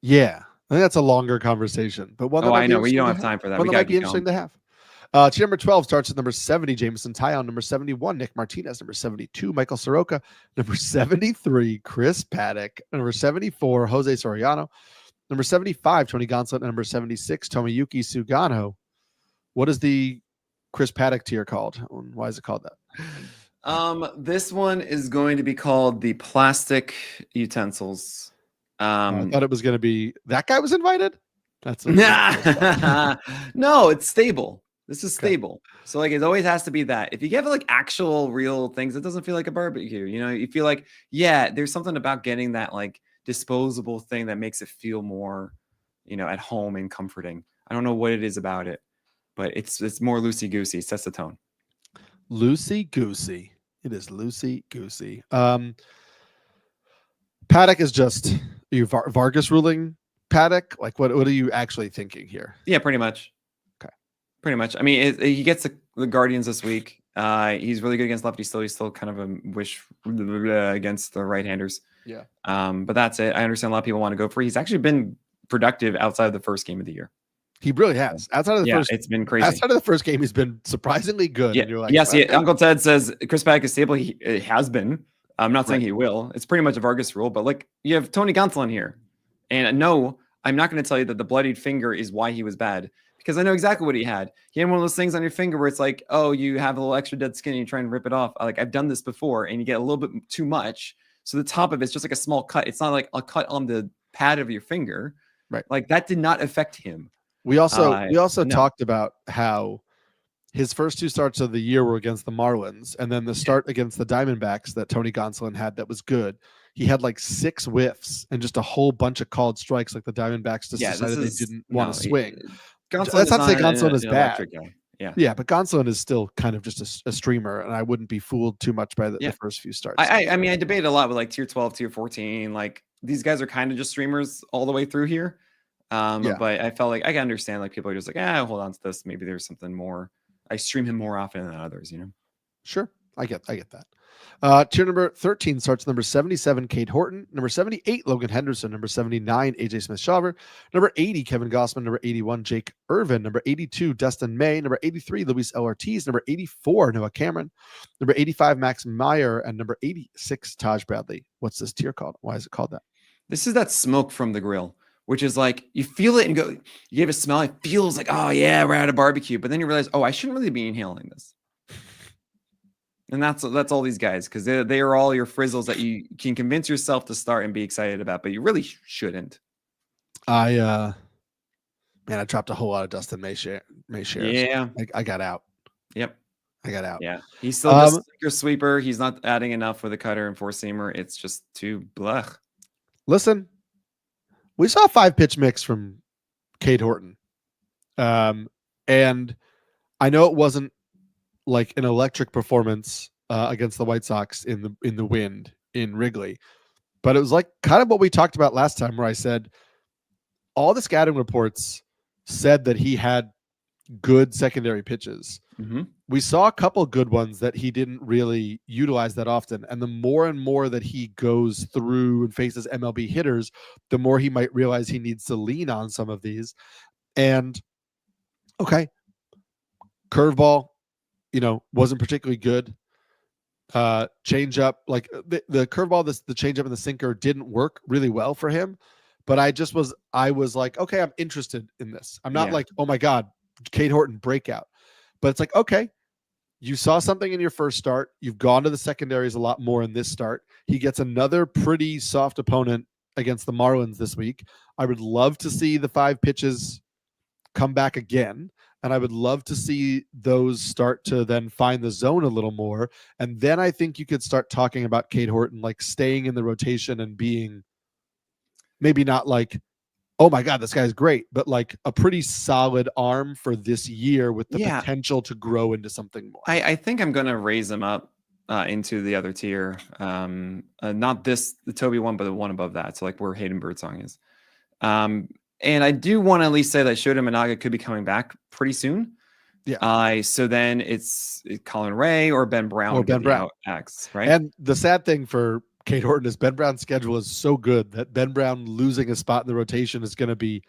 Yeah, I think that's a longer conversation, but one. I know we don't have time for that. One that might be interesting to have. Tier number 12 starts at number 70, Jameson Taillon, number 71, Nick Martinez, number 72, Michael Soroka, number 73, Chris Paddock, number 74, Jose Soriano, number 75, Tony Gonsolin, and number 76, Tomoyuki Sugano. What is the Chris Paddock tier called? Why is it called that? This one is going to be called the plastic utensils. I thought it was going to be that guy was invited. That's no, it's stable. This is Okay. stable. So like it always has to be that. If you get like actual real things, it doesn't feel like a barbecue. You know, you feel like, yeah, there's something about getting that like disposable thing that makes it feel more, you know, at home and comforting. I don't know what it is about it, but it's more loosey goosey. Sets the tone. Loosey goosey. It is loosey goosey. Paddock is just you Vargas ruling Paddock. Like what are you actually thinking here? Yeah, pretty much. Okay, pretty much. I mean, he gets the Guardians this week. He's really good against lefties. He's still kind of a wish against the right-handers. Yeah. But that's it. I understand a lot of people want to go for it. He's actually been productive outside of the first game of the year. He really has. Outside of the first, it's been crazy. Outside of the first game, he's been surprisingly good. Yeah. And you're like, yes. Yeah. Uncle Ted says Chris Paddock is stable. He has been. I'm not saying he will. It's pretty much a Vargas rule. But like you have Tony Gonsolin here, and no, I'm not going to tell you that the bloodied finger is why he was bad, because I know exactly what he had. He had one of those things on your finger where it's like, oh, you have a little extra dead skin and you try and rip it off. Like I've done this before, and you get a little bit too much. So the top of it's just like a small cut. It's not like a cut on the pad of your finger. Right. Like that did not affect him. We also talked about how his first two starts of the year were against the Marlins, and then the start against the Diamondbacks that Tony Gonsolin had that was good. He had like 6 whiffs and just a whole bunch of called strikes. Like the Diamondbacks just decided they didn't want to swing. That's not to say Gonsolin is bad. Yeah, but Gonsolin is still kind of just a streamer, and I wouldn't be fooled too much by the first few starts. I mean, I debated a lot with like tier 12, tier 14. Like these guys are kind of just streamers all the way through here. But I felt like I can understand like people are just like, hold on to this. Maybe there's something more. I stream him more often than others, you know? Sure. I get that. Tier number 13 starts number 77, Cade Horton, number 78, Logan Henderson, number 79, AJ Smith-Shawver, number 80, Kevin Gossman, number 81, Jake Irvin, number 82, Dustin May, number 83, Luis L. Ortiz, number 84, Noah Cameron, number 85, Max Meyer, and number 86, Taj Bradley. What's this tier called? Why is it called that? This is that smoke from the grill, which is like you feel it and go, you give it a smell. It feels like, oh yeah, we're at a barbecue. But then you realize, oh, I shouldn't really be inhaling this. And that's all these guys, because they are all your frizzles that you can convince yourself to start and be excited about, but you really shouldn't. I dropped a whole lot of Dustin May shares. Yeah, I got out. Yep, I got out. Yeah, he's still just your sweeper. He's not adding enough with a cutter and 4-seamer. It's just too blech. Listen, we saw a 5-pitch mix from Cade Horton, and I know it wasn't like an electric performance against the White Sox in the wind in Wrigley, but it was like kind of what we talked about last time, where I said all the scouting reports said that he had good secondary pitches. Mm-hmm. We saw a couple good ones that he didn't really utilize that often, and the more and more that he goes through and faces MLB hitters, the more he might realize he needs to lean on some of these. And okay, curveball, wasn't particularly good. Change up, like the curveball, the change up and the sinker didn't work really well for him. But I was like, okay, I'm interested in this. I'm not like, oh my God, Cade Horton breakout. But it's like, okay, you saw something in your first start. You've gone to the secondaries a lot more in this start. He gets another pretty soft opponent against the Marlins this week. I would love to see the 5 pitches come back again. And I would love to see those start to then find the zone a little more. And then I think you could start talking about Cade Horton, like staying in the rotation and being maybe not like, oh my God, this guy's great, but like a pretty solid arm for this year with the potential to grow into something more. I think I'm going to raise him up into the other tier. Not the Toby one, but the one above that. So like where Hayden Birdsong is. And I do want to at least say that Shota Managa could be coming back pretty soon. Yeah. So then it's Colin Ray or Ben Brown. Or Ben Brown. X, right? And the sad thing for Cade Horton is Ben Brown's schedule is so good that Ben Brown losing a spot in the rotation is going to be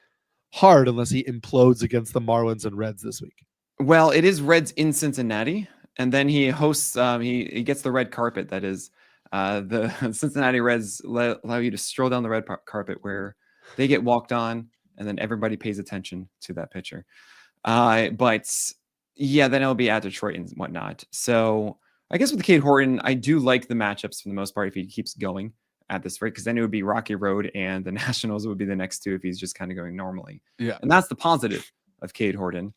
hard unless he implodes against the Marlins and Reds this week. Well, it is Reds in Cincinnati. And then he hosts, he gets the red carpet. That is the Cincinnati Reds allow you to stroll down the red carpet where they get walked on. And then everybody pays attention to that pitcher. But Yeah, then it'll be at Detroit and whatnot. So I guess with Cade Horton, I do like the matchups for the most part if he keeps going at this rate, because then it would be Rocky Road and the Nationals would be the next two if he's just kind of going normally. Yeah. And that's the positive of Cade Horton.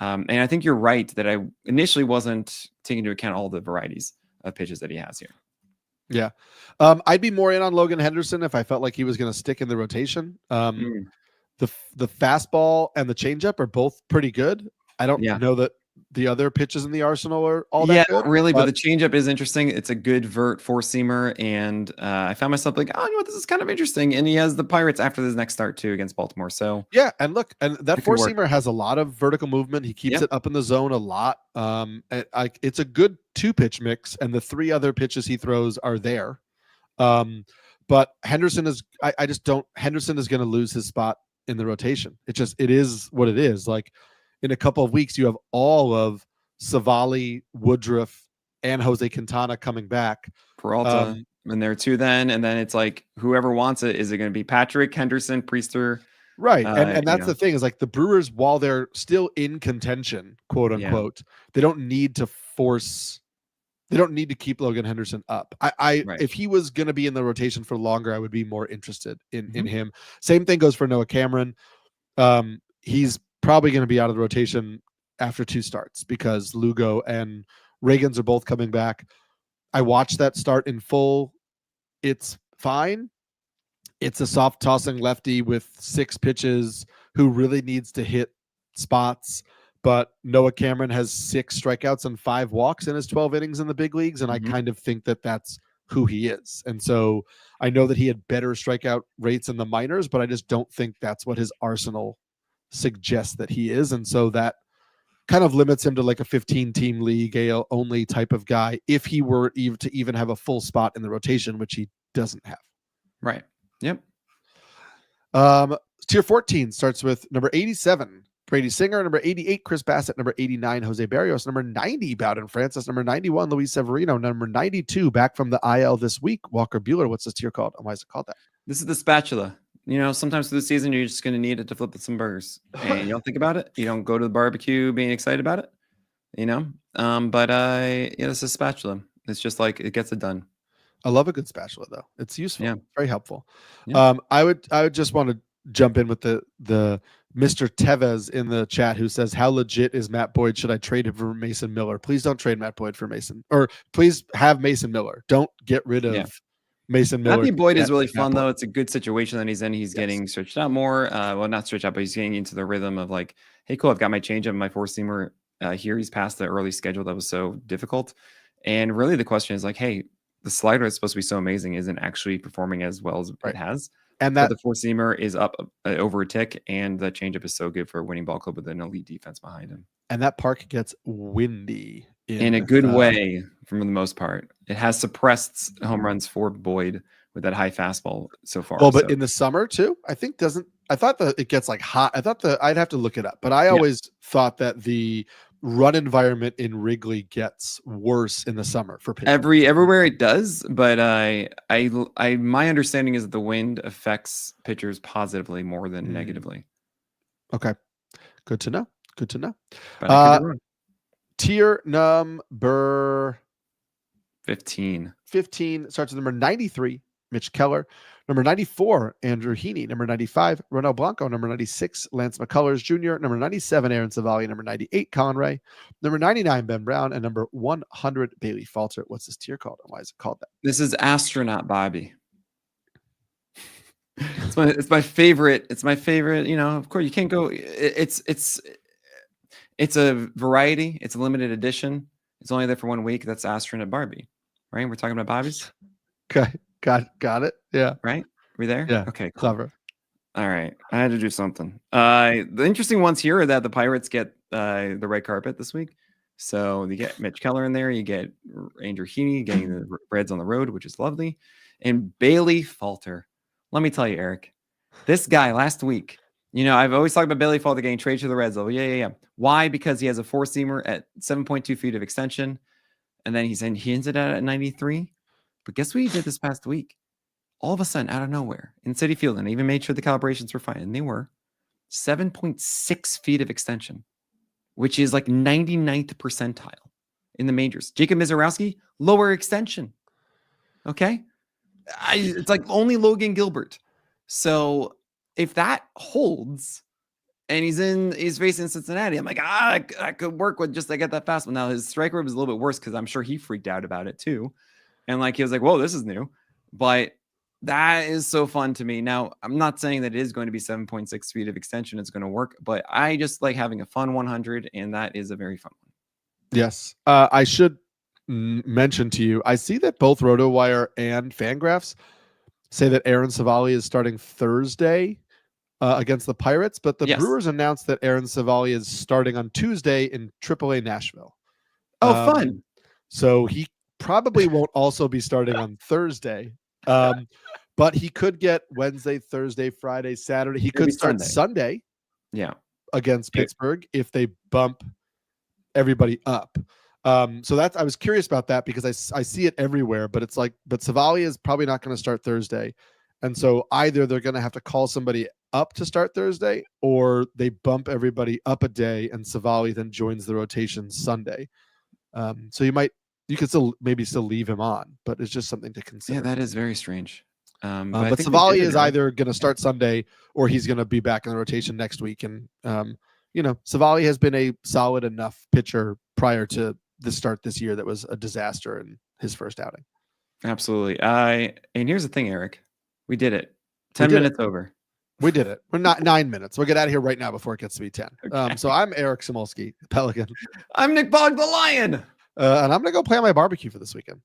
And I think you're right that I initially wasn't taking into account all the varieties of pitches that he has here. Yeah. I'd be more in on Logan Henderson if I felt like he was going to stick in the rotation. The fastball and the changeup are both pretty good. I don't know that the other pitches in the arsenal are all that good. Really, but the changeup is interesting. It's a good vert four-seamer, and I found myself like, oh, you know what, this is kind of interesting. And he has the Pirates after this next start too against Baltimore. So yeah, and look, and that four-seamer has a lot of vertical movement. He keeps it up in the zone a lot. It's a good two-pitch mix, and the three other pitches he throws are there. But Henderson is, I just don't. Henderson is going to lose his spot in the rotation. It is what it is. Like, in a couple of weeks, you have all of CIVALE, Woodruff, and Jose Quintana coming back. Peralta, and there too then. And then it's like, whoever wants it, is it going to be Patrick, Henderson, Priester? Right. And that's the thing, is like the Brewers, while they're still in contention, quote unquote, they don't need to keep Logan Henderson up. If he was going to be in the rotation for longer, I would be more interested in him. Same thing goes for Noah Cameron. He's probably going to be out of the rotation after 2 starts because Lugo and Reagans are both coming back. I watched that start in full. It's fine. It's a soft tossing lefty with 6 pitches who really needs to hit spots. But Noah Cameron has 6 strikeouts and 5 walks in his 12 innings in the big leagues. And I kind of think that that's who he is. And so I know that he had better strikeout rates in the minors, but I just don't think that's what his arsenal suggests that he is. And so that kind of limits him to like a 15-team league AL only type of guy if he were to even have a full spot in the rotation, which he doesn't have. Right. Yep. Tier 14 starts with number 87, Brady Singer, number 88, Chris Bassett, number 89, Jose Barrios, number 90, Bowden Francis, number 91, Luis Severino, number 92, back from the IL this week, Walker Buehler. What's this tier called? And why is it called that? This is the spatula. You know, sometimes through the season, you're just going to need it to flip with some burgers. And you don't think about it. You don't go to the barbecue being excited about it, you know? This is spatula. It's just like, it gets it done. I love a good spatula, though. It's useful. Yeah. Very helpful. Yeah. I would just want to jump in with the Mr. Tevez in the chat who says, how legit is Matt Boyd? Should I trade him for Mason Miller? Please don't trade Matt Boyd for Mason. Or please have Mason Miller. Don't get rid of Mason Miller. Matthew Boyd is really fun, though. It's a good situation that he's in. He's getting stretched out more. Well, not stretched out, but he's getting into the rhythm of like, hey, cool, I've got my changeup, my four-seamer here. He's past the early schedule that was so difficult. And really the question is like, hey, the slider that's supposed to be so amazing isn't actually performing as well as it has. And that the four-seamer is up over a tick, and the changeup is so good for a winning ball club with an elite defense behind him. And that park gets windy. In a good way, for the most part. It has suppressed home runs for Boyd with that high fastball so far. Well, but in the summer too, I thought that it gets like hot. I'd have to look it up, but I always thought that the run environment in Wrigley gets worse in the summer for pitching. Everywhere it does, but my understanding is that the wind affects pitchers positively more than negatively. Okay. Good to know. But tier number 15 starts with number 93, Mitch Keller, number 94, Andrew Heaney, number 95, Ronel Blanco, number 96, Lance McCullers Jr., number 97, Aaron Savali, number 98, Colin Ray, number 99, Ben Brown, and number 100, Bailey Falter. What's this tier called, and why is it called that? This is Astronaut Bobby. It's my favorite. It's my favorite. You know, of course, you can't go. It's a variety. It's a limited edition. It's only there for 1 week. That's Astronaut Barbie, right? We're talking about Barbies. Okay, got it. Yeah, right. We there? Yeah. Okay, cool. Clever. All right, I had to do something. The interesting ones here are that the Pirates get the red carpet this week. So you get Mitch Keller in there. You get Andrew Heaney getting the Reds on the road, which is lovely. And Bailey Falter. Let me tell you, Eric, this guy last week, you know, I've always talked about Bailey Falter getting traded to the Reds. Oh, yeah. Why? Because he has a four-seamer at 7.2 feet of extension. And then he ends it at 93. But guess what he did this past week? All of a sudden, out of nowhere, in Citi Field, and even made sure the calibrations were fine. And they were 7.6 feet of extension which is like 99th percentile in the majors. Jacob Mizorowski, lower extension. Okay. It's like only Logan Gilbert. So if that holds and he's facing Cincinnati, I'm like, that could work with just to get that fastball. Now his strike rate was a little bit worse because I'm sure he freaked out about it too. And like, he was like, whoa, this is new. But that is so fun to me. Now, I'm not saying that it is going to be 7.6 feet of extension. It's going to work, but I just like having a fun 100, and that is a very fun one. Yes. I should mention to you, I see that both RotoWire and Fangraphs say that Aaron Savali is starting Thursday against the Pirates, but the Brewers announced that Aaron Savali is starting on Tuesday in AAA Nashville. Oh, fun. So he probably won't also be starting on Thursday. But he could get Wednesday, Thursday, Friday, Saturday. He could start Sunday. Yeah. Against Pittsburgh if they bump everybody up. So that's, I was curious about that because I see it everywhere, but it's like, but Savali is probably not going to start Thursday. And so either they're going to have to call somebody up to start Thursday, or they bump everybody up a day and Savali then joins the rotation Sunday. So you could still leave him on, but it's just something to consider. Yeah, that is very strange. But Savali is either going to start Sunday or he's going to be back in the rotation next week. And, Savali has been a solid enough pitcher prior to the start this year that was a disaster in his first outing. Absolutely. And here's the thing, Eric. We did it. 10 minutes over. We did it. We're not 9 minutes. We'll get out of here right now before it gets to be 10. Okay. So I'm Eric Samulski, Pelican. I'm Nick Bogg, the Lion. And I'm going to go play on my barbecue for this weekend.